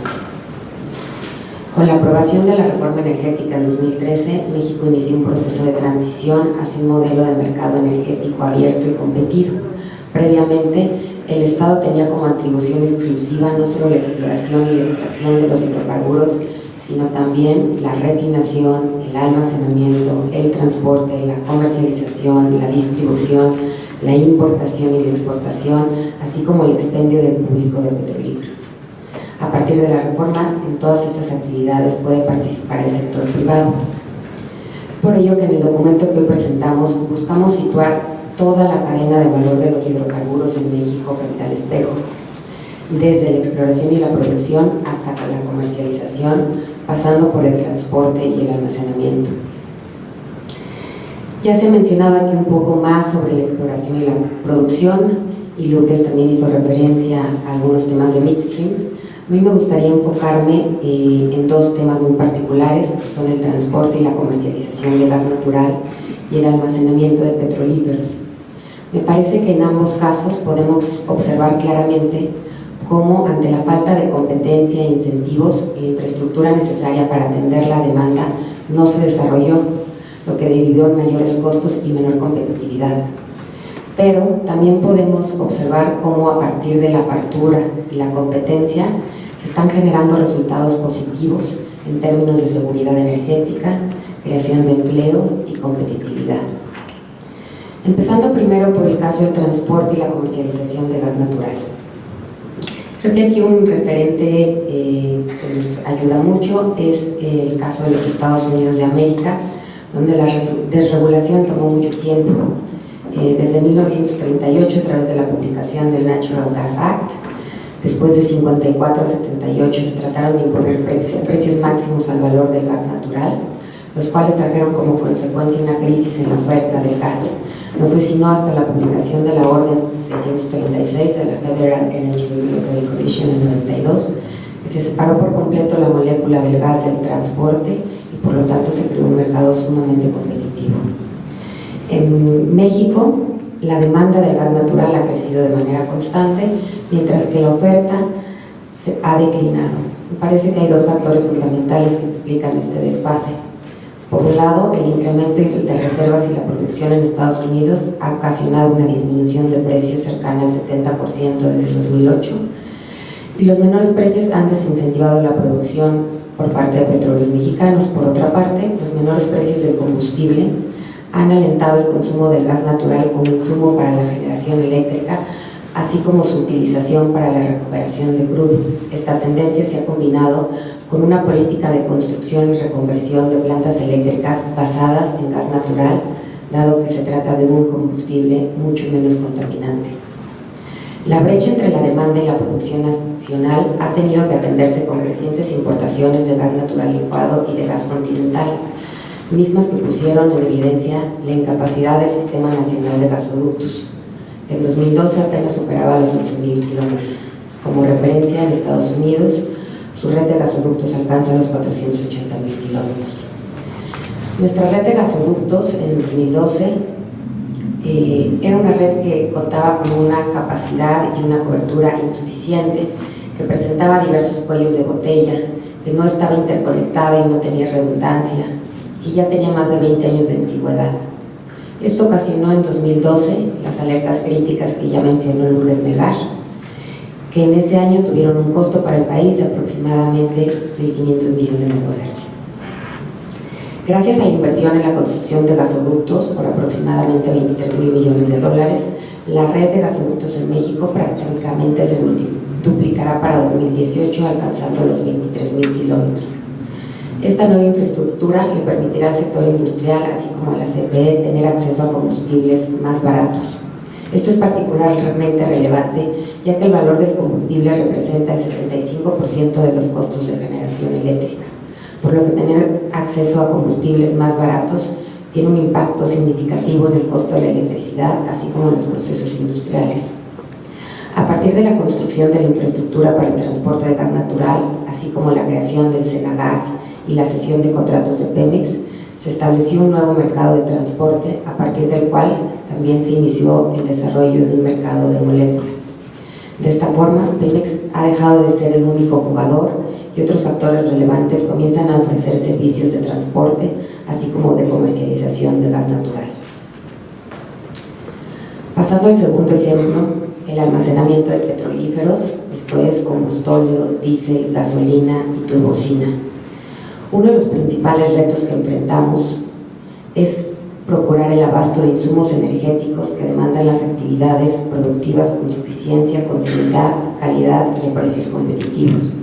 Con la aprobación de la reforma energética en 2013, México inició un proceso de transición hacia un modelo de mercado energético abierto y competido. Previamente, el Estado tenía como atribución exclusiva no solo la exploración y la extracción de los hidrocarburos, sino también la refinación, el almacenamiento, el transporte, la comercialización, la distribución, la importación y la exportación, así como el expendio del público de petrolíferos. A partir de la reforma, en todas estas actividades puede participar el sector privado. Por ello que en el documento que hoy presentamos buscamos situar toda la cadena de valor de los hidrocarburos en México frente al espejo, desde la exploración y la producción hasta la comercialización, pasando por el transporte y el almacenamiento. Ya se ha mencionado aquí un poco más sobre la exploración y la producción, y Lourdes también hizo referencia a algunos temas de midstream. A mí me gustaría enfocarme en dos temas muy particulares, que son el transporte y la comercialización de gas natural y el almacenamiento de petrolíferos. Me parece que en ambos casos podemos observar claramente cómo, ante la falta de competencia e incentivos, la infraestructura necesaria para atender la demanda no se desarrolló, lo que derivó en mayores costos y menor competitividad. Pero también podemos observar cómo, a partir de la apertura y la competencia, se están generando resultados positivos en términos de seguridad energética, creación de empleo y competitividad. Empezando primero por el caso del transporte y la comercialización de gas natural. Creo que aquí un referente que nos ayuda mucho es el caso de los Estados Unidos de América, donde la desregulación tomó mucho tiempo. Desde 1938, a través de la publicación del Natural Gas Act, después de 54 a 78 se trataron de imponer precios máximos al valor del gas natural, los cuales trajeron como consecuencia una crisis en la oferta del gas. No fue sino hasta la publicación de la Orden 636 de la Federal Energy Regulatory Commission en 92 que se separó por completo la molécula del gas del transporte y por lo tanto se creó un mercado sumamente competitivo. En México, la demanda del gas natural ha crecido de manera constante, mientras que la oferta ha declinado. Me parece que hay dos factores fundamentales que explican este desfase. Por un lado, el incremento de reservas y la producción en Estados Unidos ha ocasionado una disminución de precios cercana al 70% desde 2008, y los menores precios han desincentivado la producción por parte de petróleos mexicanos. Por otra parte, los menores precios del combustible han alentado el consumo del gas natural como insumo para la generación eléctrica, así como su utilización para la recuperación de crudo. Esta tendencia se ha combinado con una política de construcción y reconversión de plantas eléctricas basadas en gas natural, dado que se trata de un combustible mucho menos contaminante. La brecha entre la demanda y la producción nacional ha tenido que atenderse con crecientes importaciones de gas natural licuado y de gas continental, mismas que pusieron en evidencia la incapacidad del Sistema Nacional de Gasoductos, que en 2012 apenas superaba los 11.000 kilómetros. Como referencia, en Estados Unidos, su red de gasoductos alcanza los 480.000 kilómetros. Nuestra red de gasoductos en 2012 era una red que contaba con una capacidad y una cobertura insuficiente, que presentaba diversos cuellos de botella, que no estaba interconectada y no tenía redundancia, que ya tenía más de 20 años de antigüedad. Esto ocasionó en 2012 las alertas críticas que ya mencionó Lourdes Melgar, que en ese año tuvieron un costo para el país de aproximadamente 1.500 millones de dólares. Gracias a la inversión en la construcción de gasoductos por aproximadamente 23.000 millones de dólares, la red de gasoductos en México prácticamente se duplicará para 2018, alcanzando los 23.000 kilómetros. Esta nueva infraestructura le permitirá al sector industrial, así como a la CFE, tener acceso a combustibles más baratos. Esto es particularmente relevante, ya que el valor del combustible representa el 75% de los costos de generación eléctrica, por lo que tener acceso a combustibles más baratos tiene un impacto significativo en el costo de la electricidad, así como en los procesos industriales. A partir de la construcción de la infraestructura para el transporte de gas natural, así como la creación del Senagas y la cesión de contratos de Pemex, se estableció un nuevo mercado de transporte, a partir del cual también se inició el desarrollo de un mercado de moléculas. De esta forma, Pemex ha dejado de ser el único jugador y otros actores relevantes comienzan a ofrecer servicios de transporte, así como de comercialización de gas natural. Pasando al segundo ejemplo, el almacenamiento de petrolíferos, esto es combustóleo, diésel, gasolina y turbocina. Uno de los principales retos que enfrentamos es procurar el abasto de insumos energéticos que demandan las actividades productivas con suficiencia, continuidad, calidad y a precios competitivos.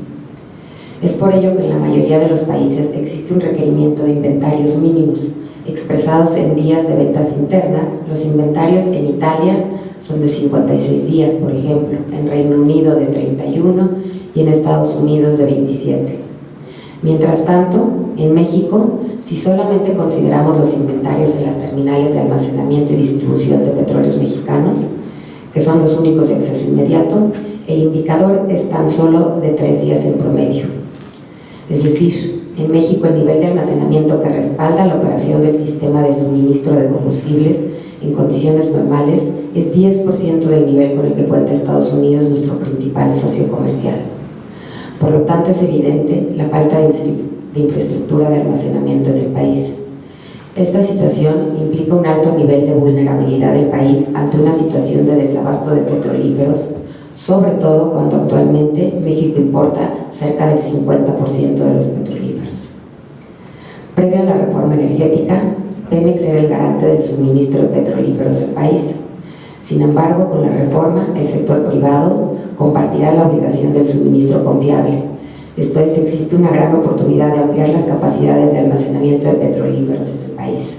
Es por ello que en la mayoría de los países existe un requerimiento de inventarios mínimos, expresados en días de ventas internas. Los inventarios en Italia son de 56 días, por ejemplo, en Reino Unido de 31 y en Estados Unidos de 27. Mientras tanto, en México, si solamente consideramos los inventarios en las terminales de almacenamiento y distribución de petróleos mexicanos, que son los únicos de acceso inmediato, el indicador es tan solo de 3 días en promedio. Es decir, en México el nivel de almacenamiento que respalda la operación del sistema de suministro de combustibles en condiciones normales es 10% del nivel con el que cuenta Estados Unidos, nuestro principal socio comercial. Por lo tanto, es evidente la falta de infraestructura de almacenamiento en el país. Esta situación implica un alto nivel de vulnerabilidad del país ante una situación de desabasto de petrolíferos, sobre todo cuando actualmente México importa cerca del 50% de los petrolíferos. Previo a la reforma energética, Pemex era el garante del suministro de petrolíferos del país. Sin embargo, con la reforma, el sector privado compartirá la obligación del suministro confiable. Esto es, existe una gran oportunidad de ampliar las capacidades de almacenamiento de petrolíferos en el país.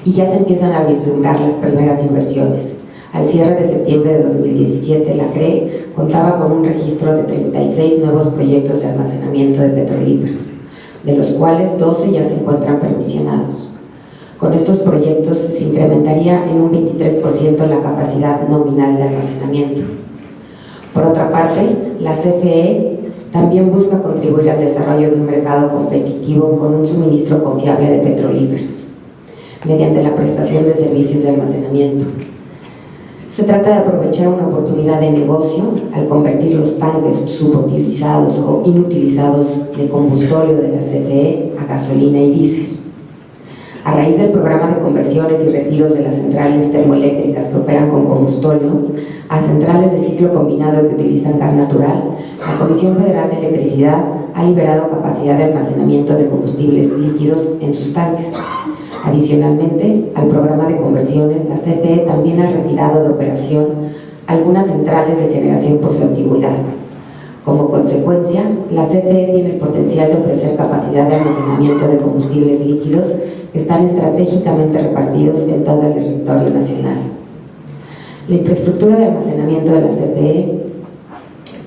Y ya se empiezan a vislumbrar las primeras inversiones. Al cierre de septiembre de 2017, la CRE contaba con un registro de 36 nuevos proyectos de almacenamiento de petrolíferos, de los cuales 12 ya se encuentran permisionados. Con estos proyectos se incrementaría en un 23% la capacidad nominal de almacenamiento. Por otra parte, la CFE también busca contribuir al desarrollo de un mercado competitivo con un suministro confiable de petrolíferos, mediante la prestación de servicios de almacenamiento. Se trata de aprovechar una oportunidad de negocio al convertir los tanques subutilizados o inutilizados de combustóleo de la CFE a gasolina y diésel. A raíz del programa de conversiones y retiros de las centrales termoeléctricas que operan con combustóleo a centrales de ciclo combinado que utilizan gas natural, la Comisión Federal de Electricidad ha liberado capacidad de almacenamiento de combustibles líquidos en sus tanques. Adicionalmente, al programa de conversiones, la CFE también ha retirado de operación algunas centrales de generación por su antigüedad. Como consecuencia, la CFE tiene el potencial de ofrecer capacidad de almacenamiento de combustibles líquidos que están estratégicamente repartidos en todo el territorio nacional. La infraestructura de almacenamiento de la CFE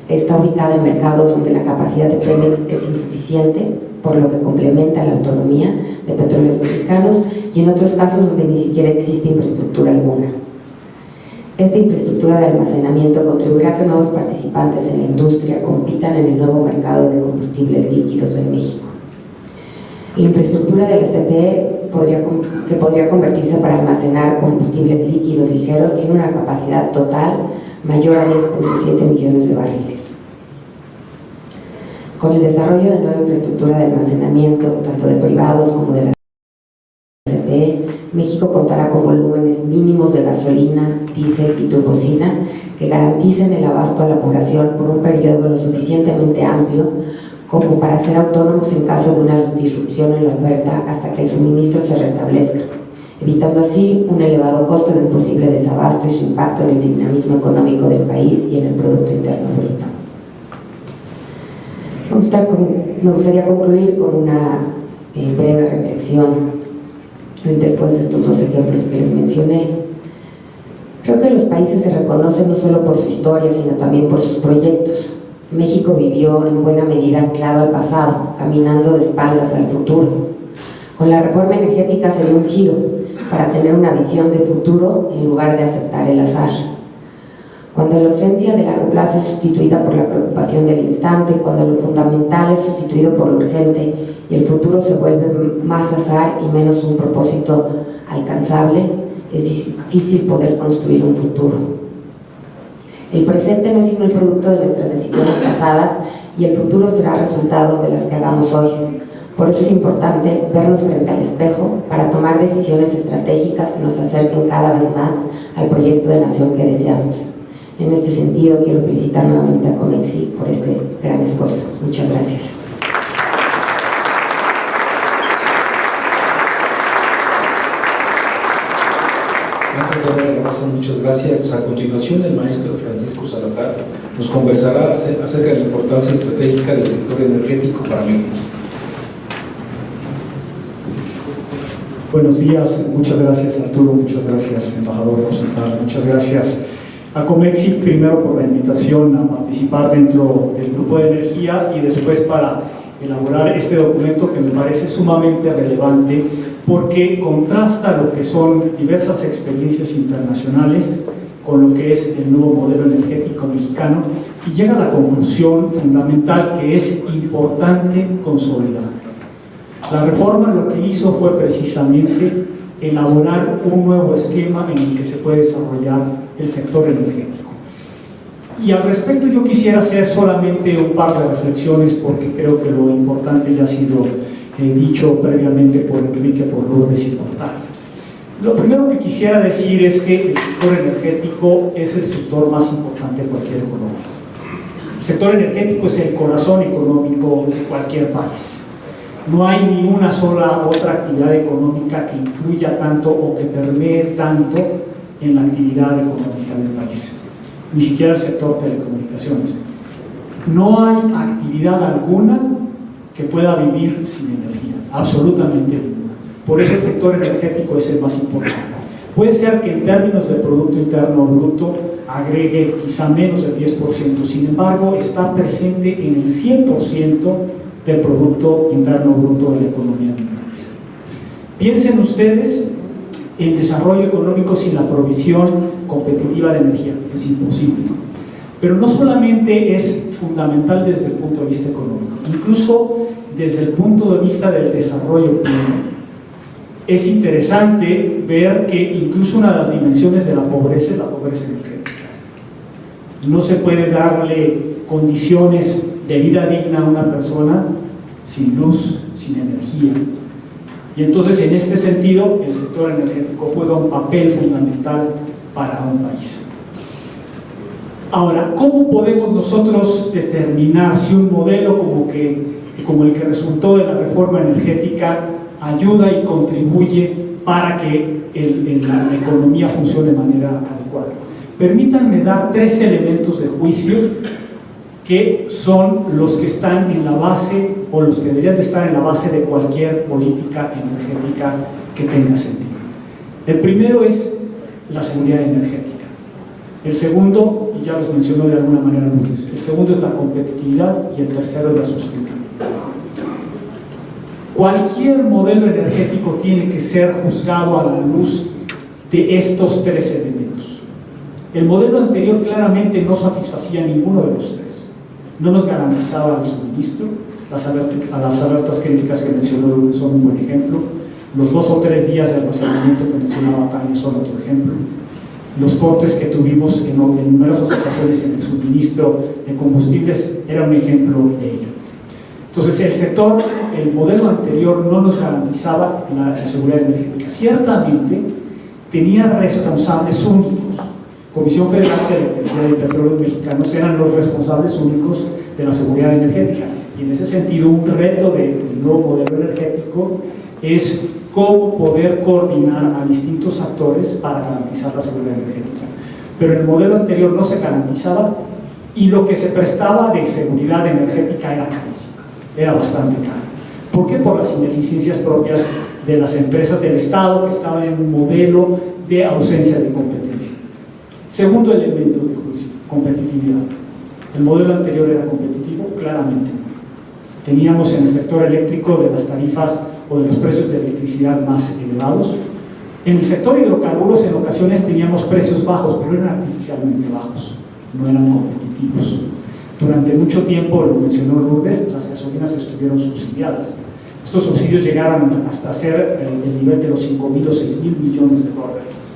está ubicada en mercados donde la capacidad de Pemex es insuficiente, por lo que complementa la autonomía de petróleos mexicanos, y en otros casos donde ni siquiera existe infraestructura alguna. Esta infraestructura de almacenamiento contribuirá a que nuevos participantes en la industria compitan en el nuevo mercado de combustibles líquidos en México. La infraestructura de la CFE, que podría convertirse para almacenar combustibles líquidos ligeros, tiene una capacidad total mayor a 10.7 millones de barriles. Con el desarrollo de nueva infraestructura de almacenamiento, tanto de privados como de la CFE, México contará con volúmenes mínimos de gasolina, diésel y turbocina que garanticen el abasto a la población por un periodo lo suficientemente amplio como para ser autónomos en caso de una disrupción en la oferta hasta que el suministro se restablezca, evitando así un elevado costo de un posible desabasto y su impacto en el dinamismo económico del país y en el Producto Interno Bruto. Me gustaría concluir con una breve reflexión después de estos dos ejemplos que les mencioné. Creo que los países se reconocen no solo por su historia, sino también por sus proyectos. México vivió en buena medida anclado al pasado, caminando de espaldas al futuro. Con la reforma energética se dio un giro para tener una visión de futuro en lugar de aceptar el azar. Cuando la ausencia de largo plazo es sustituida por la preocupación del instante, cuando lo fundamental es sustituido por lo urgente y el futuro se vuelve más azar y menos un propósito alcanzable, es difícil poder construir un futuro. El presente no es sino el producto de nuestras decisiones pasadas y el futuro será resultado de las que hagamos hoy. Por eso es importante vernos frente al espejo para tomar decisiones estratégicas que nos acerquen cada vez más al proyecto de nación que deseamos. En este sentido, quiero felicitar nuevamente a Comexi por este gran esfuerzo. Muchas gracias. Muchas gracias. A continuación, el maestro Francisco Salazar nos conversará acerca de la importancia estratégica del sector energético para México. Buenos días, muchas gracias Arturo, muchas gracias embajador Rosenthal, muchas gracias a Comexi primero por la invitación a participar dentro del grupo de energía y después para elaborar este documento que me parece sumamente relevante porque contrasta lo que son diversas experiencias internacionales con lo que es el nuevo modelo energético mexicano y llega a la conclusión fundamental que es importante consolidar. La reforma lo que hizo fue precisamente elaborar un nuevo esquema en el que se puede desarrollar el sector energético. Y al respecto yo quisiera hacer solamente un par de reflexiones porque creo que lo importante ya ha sido dicho previamente por Enrique, por Lourdes y por Tania. Lo primero que quisiera decir es que el sector energético es el sector más importante de cualquier economía. El sector energético es el corazón económico de cualquier país. No hay ni una sola otra actividad económica que influya tanto o que permee tanto en la actividad económica del país. Ni siquiera el sector telecomunicaciones. No hay actividad alguna que pueda vivir sin energía, absolutamente ninguna. Por eso el sector energético es el más importante. Puede ser que en términos de Producto Interno Bruto agregue quizá menos del 10%, sin embargo está presente en el 100% del Producto Interno Bruto de la economía del país. Piensen ustedes en desarrollo económico sin la provisión competitiva de energía, es imposible. Pero no solamente es fundamental desde el punto de vista económico, incluso desde el punto de vista del desarrollo pleno. Es interesante ver que incluso una de las dimensiones de la pobreza es la pobreza energética. No se puede darle condiciones de vida digna a una persona sin luz, sin energía. Y entonces en este sentido el sector energético juega un papel fundamental para un país. Ahora, ¿cómo podemos nosotros determinar si un modelo como el que resultó de la reforma energética ayuda y contribuye para que la economía funcione de manera adecuada? Permítanme dar 3 elementos de juicio que son los que están en la base o los que deberían de estar en la base de cualquier política energética que tenga sentido. El primero es la seguridad energética. El segundo, y ya los mencionó de alguna manera Lourdes, el segundo es la competitividad y el tercero es la sustentabilidad. Cualquier modelo energético tiene que ser juzgado a la luz de estos 3 elementos. El modelo anterior claramente no satisfacía ninguno de los 3. No nos garantizaba el suministro, las alertas críticas que mencionó Lourdes son un buen ejemplo, los 2 o 3 días de almacenamiento que mencionaba Tania son otro ejemplo, los cortes que tuvimos en numerosas ocasiones en el suministro de combustibles era un ejemplo de ello. Entonces el modelo anterior no nos garantizaba la seguridad energética. Ciertamente tenía responsables únicos. Comisión Federal de Electricidad y Petróleos Mexicanos eran los responsables únicos de la seguridad energética. Y en ese sentido, un reto del nuevo modelo energético es cómo poder coordinar a distintos actores para garantizar la seguridad energética. Pero en el modelo anterior no se garantizaba y lo que se prestaba de seguridad energética era carísimo, era bastante caro. ¿Por qué? Por las ineficiencias propias de las empresas del Estado que estaban en un modelo de ausencia de competencia. Segundo elemento de juicio, competitividad. El modelo anterior era competitivo, claramente. Teníamos en el sector eléctrico de las tarifas o de los precios de electricidad más elevados. En el sector hidrocarburos en ocasiones teníamos precios bajos, pero eran artificialmente bajos, no eran competitivos. Durante mucho tiempo, lo mencionó Lourdes, las gasolinas estuvieron subsidiadas. Estos subsidios llegaron hasta ser el nivel de los 5,000 o 6,000 millones de dólares.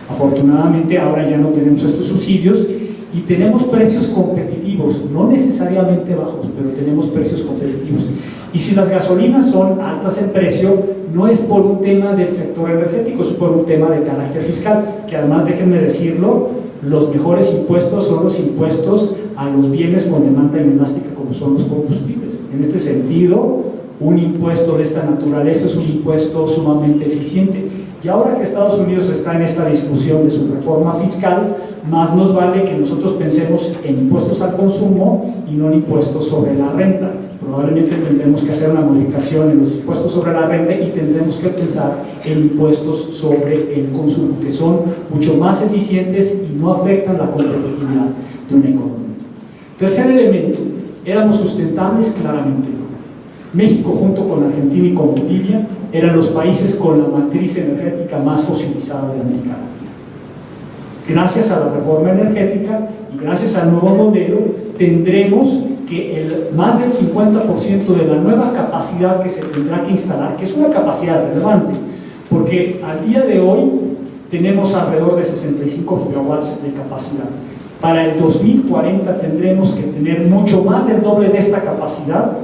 Afortunadamente ahora ya no tenemos estos subsidios y tenemos precios competitivos, no necesariamente bajos, pero tenemos precios competitivos. Y si las gasolinas son altas en precio, no es por un tema del sector energético, es por un tema de carácter fiscal, que además, déjenme decirlo, los mejores impuestos son los impuestos a los bienes con demanda inelástica, como son los combustibles. En este sentido, un impuesto de esta naturaleza es un impuesto sumamente eficiente. Y ahora que Estados Unidos está en esta discusión de su reforma fiscal, más nos vale que nosotros pensemos en impuestos al consumo y no en impuestos sobre la renta. Probablemente tendremos que hacer una modificación en los impuestos sobre la renta y tendremos que pensar en impuestos sobre el consumo, que son mucho más eficientes y no afectan la competitividad de una economía. Tercer elemento, éramos sustentables, claramente no. México, junto con Argentina y con Bolivia, eran los países con la matriz energética más fosilizada de América Latina. Gracias a la reforma energética y gracias al nuevo modelo, tendremos que más del 50% de la nueva capacidad que se tendrá que instalar, que es una capacidad relevante, porque al día de hoy tenemos alrededor de 65 gigawatts de capacidad. Para el 2040 tendremos que tener mucho más del doble de esta capacidad,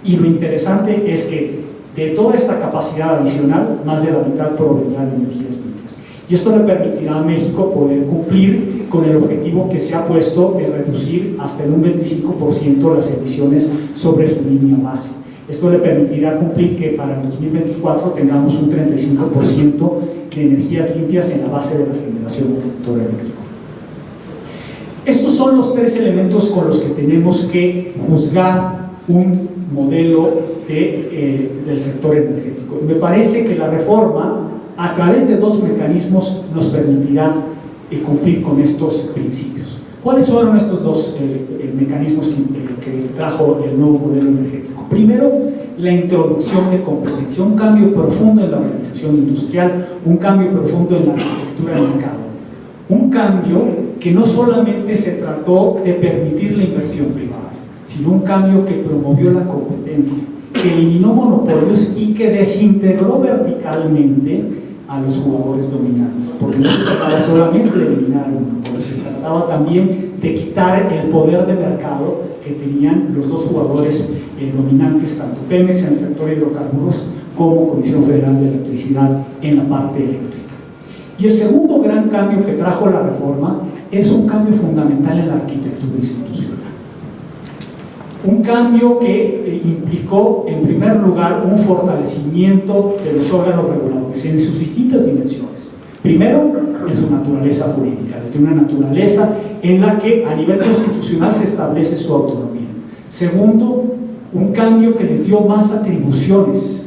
y lo interesante es que de toda esta capacidad adicional, más de la mitad provenirá de energías limpias. Y esto le permitirá a México poder cumplir con el objetivo que se ha puesto de reducir hasta en un 25% las emisiones sobre su línea base. Esto le permitirá cumplir que para el 2024 tengamos un 35% de energías limpias en la base de la generación del sector eléctrico. Estos son los tres elementos con los que tenemos que juzgar un modelo del sector energético. Me parece que la reforma, a través de dos mecanismos, nos permitirá cumplir con estos principios. ¿Cuáles fueron estos dos mecanismos que trajo el nuevo modelo energético? Primero, la introducción de competencia, un cambio profundo en la organización industrial, un cambio profundo en la arquitectura del mercado, un cambio que no solamente se trató de permitir la inversión privada, sino un cambio que promovió la competencia, que eliminó monopolios y que desintegró verticalmente a los jugadores dominantes, porque no se trataba solamente de eliminar el monopolio, se trataba también de quitar el poder de mercado que tenían los dos jugadores dominantes, tanto Pemex en el sector de hidrocarburos como Comisión Federal de Electricidad en la parte eléctrica. Y el segundo gran cambio que trajo la reforma es un cambio fundamental en la arquitectura institucional. Un cambio que implicó, en primer lugar, un fortalecimiento de los órganos reguladores en sus distintas dimensiones. Primero, en su naturaleza jurídica, desde una naturaleza en la que a nivel constitucional se establece su autonomía. Segundo, un cambio que les dio más atribuciones.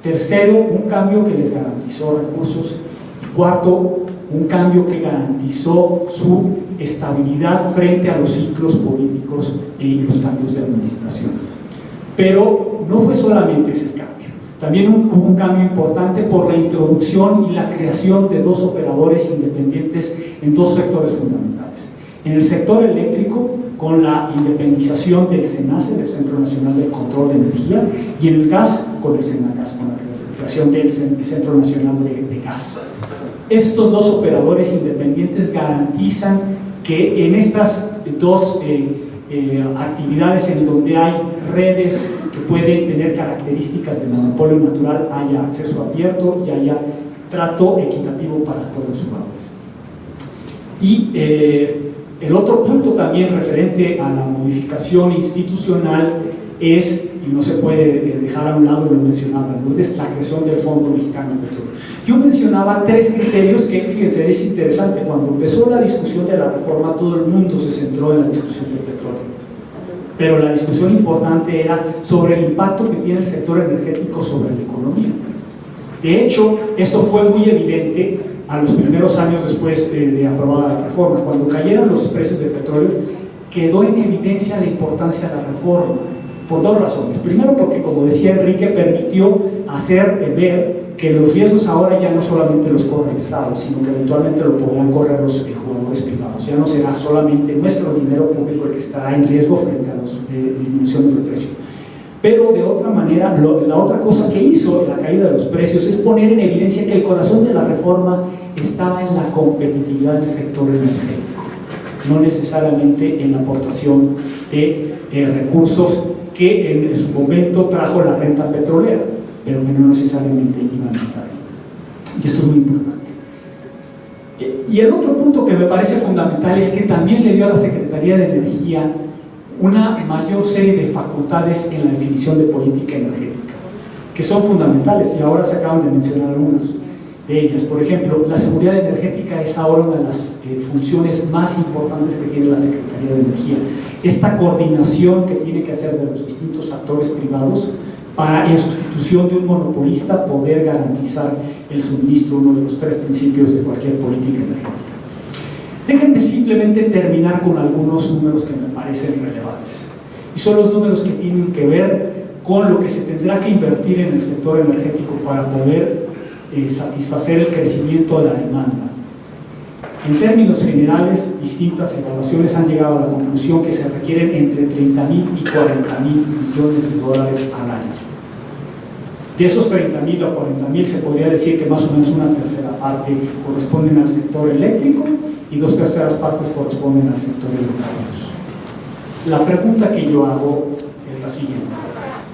Tercero, un cambio que les garantizó recursos. Y cuarto, un cambio que garantizó su estabilidad frente a los ciclos políticos y los cambios de administración. Pero no fue solamente ese cambio, también hubo un cambio importante por la introducción y la creación de dos operadores independientes en dos sectores fundamentales. En el sector eléctrico, con la independización del CENACE, del Centro Nacional de Control de Energía, y en el gas, con el CENAGAS, con la creación del Centro Nacional de Gas. Estos dos operadores independientes garantizan que en estas dos actividades en donde hay redes que pueden tener características de monopolio natural, haya acceso abierto y haya trato equitativo para todos los jugadores. Y el otro punto también referente a la modificación institucional es, y no se puede dejar a un lado, lo mencionaba, ¿no?, es la creación del Fondo Mexicano de Petróleo. Yo mencionaba tres criterios que, fíjense, es interesante. Cuando empezó la discusión de la reforma, todo el mundo se centró en la discusión del petróleo. Pero la discusión importante era sobre el impacto que tiene el sector energético sobre la economía. De hecho, esto fue muy evidente a los primeros años después de aprobada la reforma. Cuando cayeron los precios del petróleo, quedó en evidencia la importancia de la reforma, por dos razones. Primero, porque, como decía Enrique, permitió hacer ver que los riesgos ahora ya no solamente los corre el Estado, sino que eventualmente lo podrán correr los jugadores privados. Ya no será solamente nuestro dinero público el que estará en riesgo frente a las disminuciones de precio. Pero de otra manera, la otra cosa que hizo la caída de los precios es poner en evidencia que el corazón de la reforma estaba en la competitividad del sector energético. no necesariamente en la aportación de recursos que en su momento trajo la renta petrolera, pero que no necesariamente iban a estar ahí. Y esto es muy importante. Y el otro punto que me parece fundamental es que también le dio a la Secretaría de Energía una mayor serie de facultades en la definición de política energética, que son fundamentales, y ahora se acaban de mencionar algunas de ellas. Por ejemplo, la seguridad energética es ahora una de las funciones más importantes que tiene la Secretaría de Energía. Esta coordinación que tiene que hacer de los distintos actores privados para, en sustitución de un monopolista, poder garantizar el suministro, uno de los tres principios de cualquier política energética. Déjenme simplemente terminar con algunos números que me parecen relevantes. Y son los números que tienen que ver con lo que se tendrá que invertir en el sector energético para poder satisfacer el crecimiento de la demanda. En términos generales, distintas evaluaciones han llegado a la conclusión que se requieren entre 30.000 y 40.000 millones de dólares al año. De esos 30.000 o 40.000 se podría decir que más o menos una tercera parte corresponden al sector eléctrico y 2/3 partes corresponden al sector de hidrocarburos. La pregunta que yo hago es la siguiente: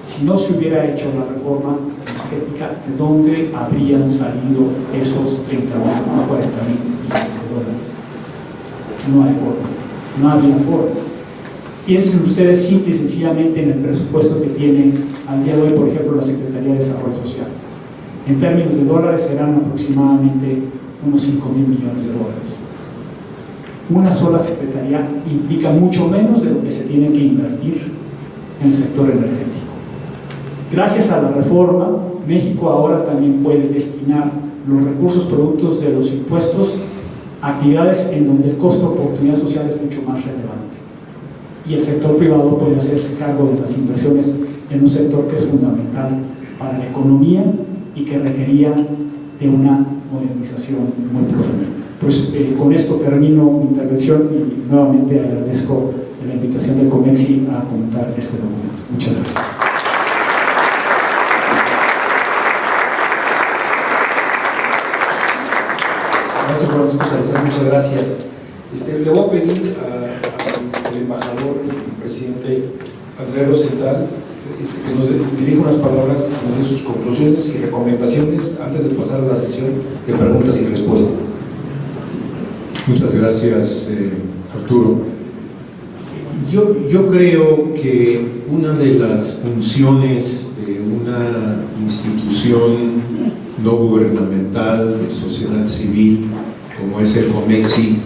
si no se hubiera hecho la reforma energética, ¿de dónde habrían salido esos 30.000 o 40.000 millones de dólares? No hay forma, no habría forma. Piensen ustedes simple y sencillamente en el presupuesto que tiene al día de hoy, por ejemplo, la Secretaría de Desarrollo Social. En términos de dólares serán aproximadamente unos 5.000 millones de dólares. Una sola secretaría implica mucho menos de lo que se tiene que invertir en el sector energético. Gracias a la reforma, México ahora también puede destinar los recursos productos de los impuestos a actividades en donde el costo de oportunidad social es mucho más relevante. Y el sector privado puede hacerse cargo de las inversiones en un sector que es fundamental para la economía y que requería de una modernización muy profunda. Pues con esto termino mi intervención y nuevamente agradezco la invitación del COMEXI a comentar este documento. Muchas gracias. Maestro Francisco Salazar, muchas gracias. Le voy a pedir al embajador y presidente Andrés Rosenthal que nos dirija unas palabras, nos dé sus conclusiones y recomendaciones antes de pasar a la sesión de preguntas y respuestas. Muchas gracias, Arturo. Yo creo que una de las funciones de una institución no gubernamental de sociedad civil como es el COMEXI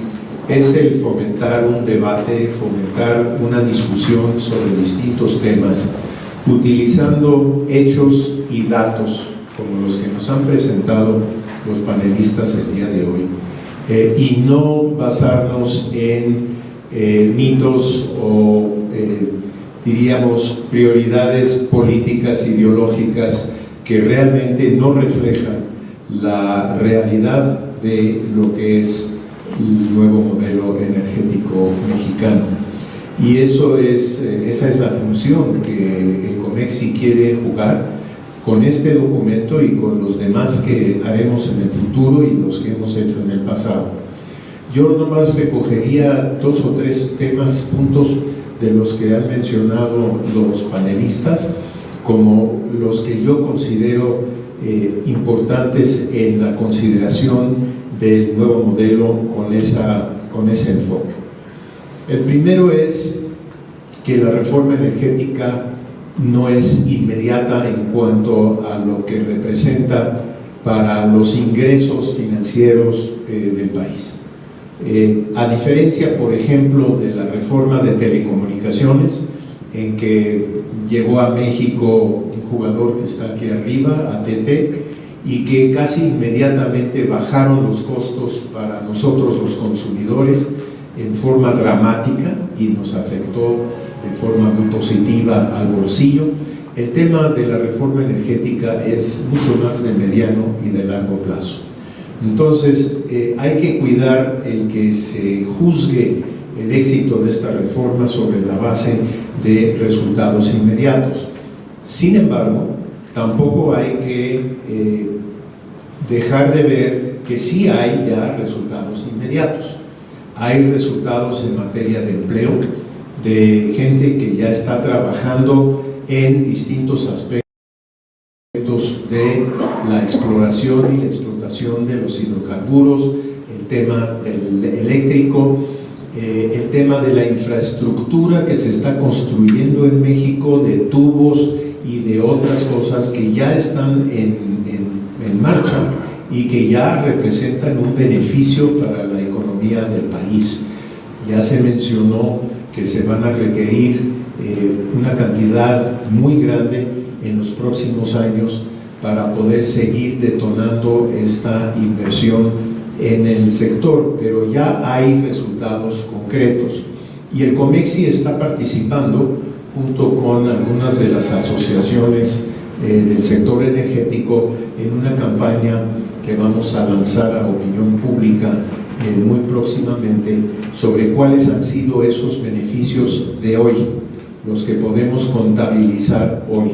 es el fomentar un debate, fomentar una discusión sobre distintos temas, utilizando hechos y datos como los que nos han presentado los panelistas el día de hoy, y no basarnos en mitos o diríamos prioridades políticas, ideológicas que realmente no reflejan la realidad de lo que es el nuevo modelo energético mexicano. Y esa es la función que el COMEXI quiere jugar con este documento y con los demás que haremos en el futuro y los que hemos hecho en el pasado. Yo nomás recogería 2 o 3 temas, puntos de los que han mencionado los panelistas, como los que yo considero importantes en la consideración del nuevo modelo con ese enfoque. El primero es que la reforma energética no es inmediata en cuanto a lo que representa para los ingresos financieros del país. A diferencia, por ejemplo, de la reforma de telecomunicaciones, en que llegó a México un jugador que está aquí arriba, AT&T, y que casi inmediatamente bajaron los costos para nosotros los consumidores en forma dramática y nos afectó de forma muy positiva al bolsillo. El tema de la reforma energética es mucho más de mediano y de largo plazo. Entonces, hay que cuidar el que se juzgue el éxito de esta reforma sobre la base de resultados inmediatos. Sin embargo, tampoco hay que dejar de ver que sí hay ya resultados inmediatos. hay resultados en materia de empleo, de gente que ya está trabajando en distintos aspectos de la exploración y la explotación de los hidrocarburos, el tema del eléctrico, el tema de la infraestructura que se está construyendo en México, de tubos y de otras cosas que ya están en marcha y que ya representan un beneficio para la economía del país. Ya se mencionó que se van a requerir una cantidad muy grande en los próximos años para poder seguir detonando esta inversión en el sector, pero ya hay resultados concretos. Y el COMEXI está participando junto con algunas de las asociaciones del sector energético en una campaña que vamos a lanzar a opinión pública muy próximamente sobre cuáles han sido esos beneficios de hoy, los que podemos contabilizar hoy,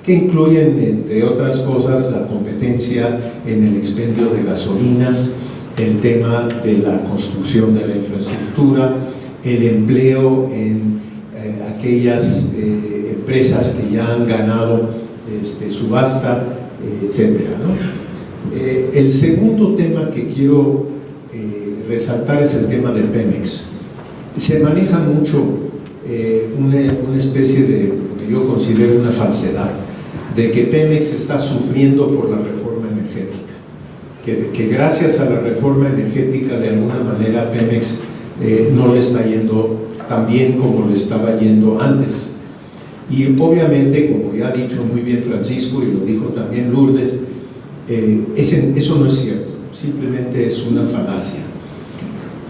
que incluyen, entre otras cosas, la competencia en el expendio de gasolinas, el tema de la construcción de la infraestructura, el empleo en aquellas empresas que ya han ganado subasta, etcétera, ¿no? El segundo tema que quiero resaltar es el tema del Pemex. Se maneja mucho una especie de, que yo considero una falsedad, de que Pemex está sufriendo por la reforma energética, que gracias a la reforma energética de alguna manera Pemex no le está yendo tan bien como le estaba yendo antes. Y obviamente, como ya ha dicho muy bien Francisco y lo dijo también Lourdes, eso no es cierto, simplemente es una falacia.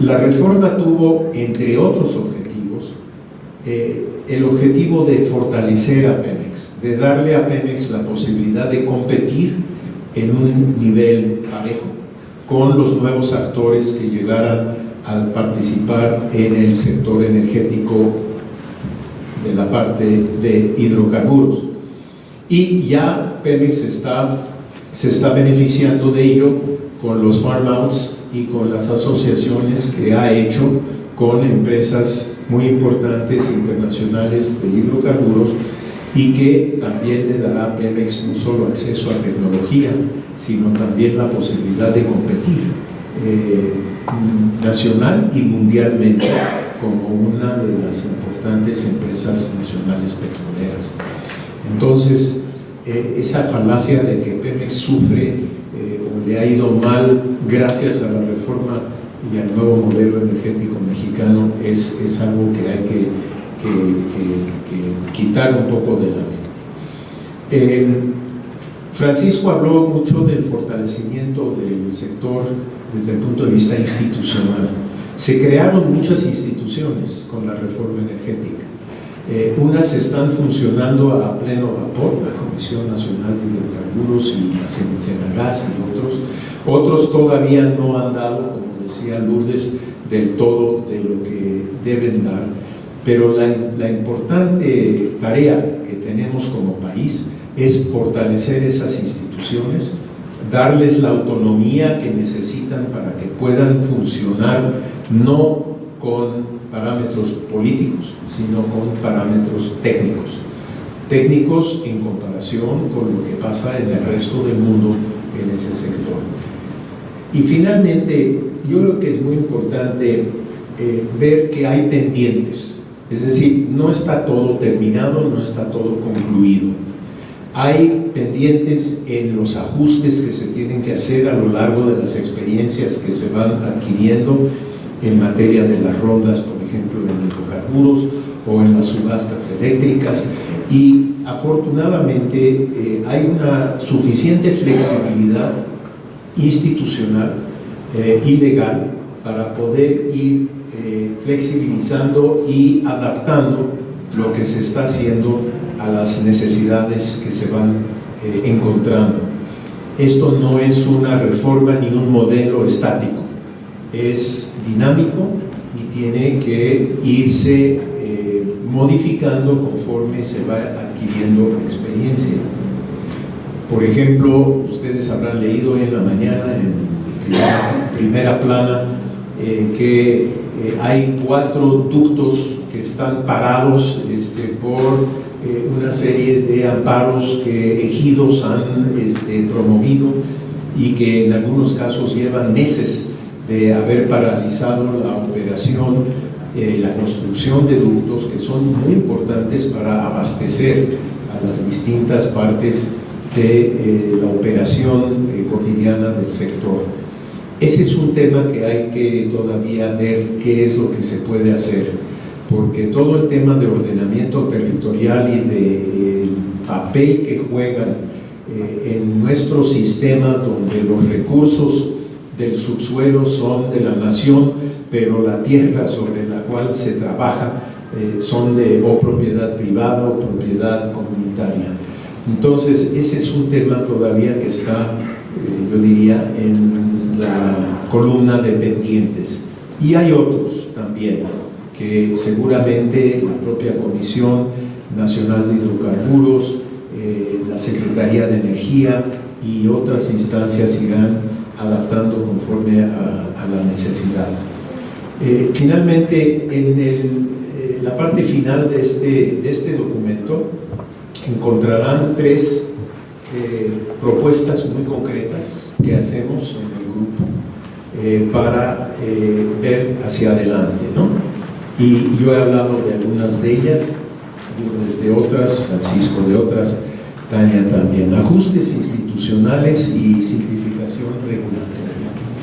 La reforma tuvo, entre otros objetivos, el objetivo de fortalecer a Pemex, de darle a Pemex la posibilidad de competir en un nivel parejo con los nuevos actores que llegaran al participar en el sector energético de la parte de hidrocarburos. Y ya Pemex se está beneficiando de ello con los farm outs y con las asociaciones que ha hecho con empresas muy importantes internacionales de hidrocarburos, y que también le dará a Pemex no solo acceso a tecnología, sino también la posibilidad de competir nacional y mundialmente como una de las importantes empresas nacionales petroleras. Entonces, esa falacia de que Pemex sufre o le ha ido mal gracias a la reforma y al nuevo modelo energético mexicano es algo que hay que quitar un poco de la mente. Francisco habló mucho del fortalecimiento del sector desde el punto de vista institucional. Se crearon muchas instituciones con la reforma energética. Unas están funcionando a pleno vapor, la Comisión Nacional de Hidrocarburos y la Senagas y otros todavía no han dado, como decía Lourdes, del todo de lo que deben dar, pero la importante tarea que tenemos como país es fortalecer esas instituciones, darles la autonomía que necesitan para que puedan funcionar, no con parámetros políticos, sino con parámetros técnicos en comparación con lo que pasa en el resto del mundo en ese sector. Y finalmente, yo creo que es muy importante ver que hay pendientes, es decir, no está todo terminado, no está todo concluido. Hay pendientes en los ajustes que se tienen que hacer a lo largo de las experiencias que se van adquiriendo en materia de las rondas, por ejemplo, en hidrocarburos o en las subastas eléctricas, y afortunadamente hay una suficiente flexibilidad institucional y legal para poder ir flexibilizando y adaptando lo que se está haciendo a las necesidades que se van encontrando. Esto no es una reforma ni un modelo estático, es dinámico y tiene que irse modificando conforme se va adquiriendo experiencia. Por ejemplo, ustedes habrán leído en la mañana en primera plana que hay 4 ductos que están parados por una serie de amparos que ejidos han promovido y que en algunos casos llevan meses de haber paralizado la operación, la construcción de ductos que son muy importantes para abastecer a las distintas partes de la operación cotidiana del sector. Ese es un tema que hay que todavía ver qué es lo que se puede hacer, porque todo el tema de ordenamiento territorial y del papel que juegan en nuestros sistemas, donde los recursos del subsuelo son de la nación, pero la tierra sobre la cual se trabaja son de o propiedad privada o propiedad comunitaria. Entonces, ese es un tema todavía que está, yo diría, en la columna de pendientes. Y hay otros también, que seguramente la propia Comisión Nacional de Hidrocarburos, la Secretaría de Energía y otras instancias irán adaptando conforme a la necesidad. Finalmente, en la parte final de este documento encontrarán 3 propuestas muy concretas que hacemos en el grupo para ver hacia adelante, ¿no? Y yo he hablado de algunas de ellas, Lourdes de otras, Francisco de otras, Tania también. Ajustes institucionales y simplificación regulatoria.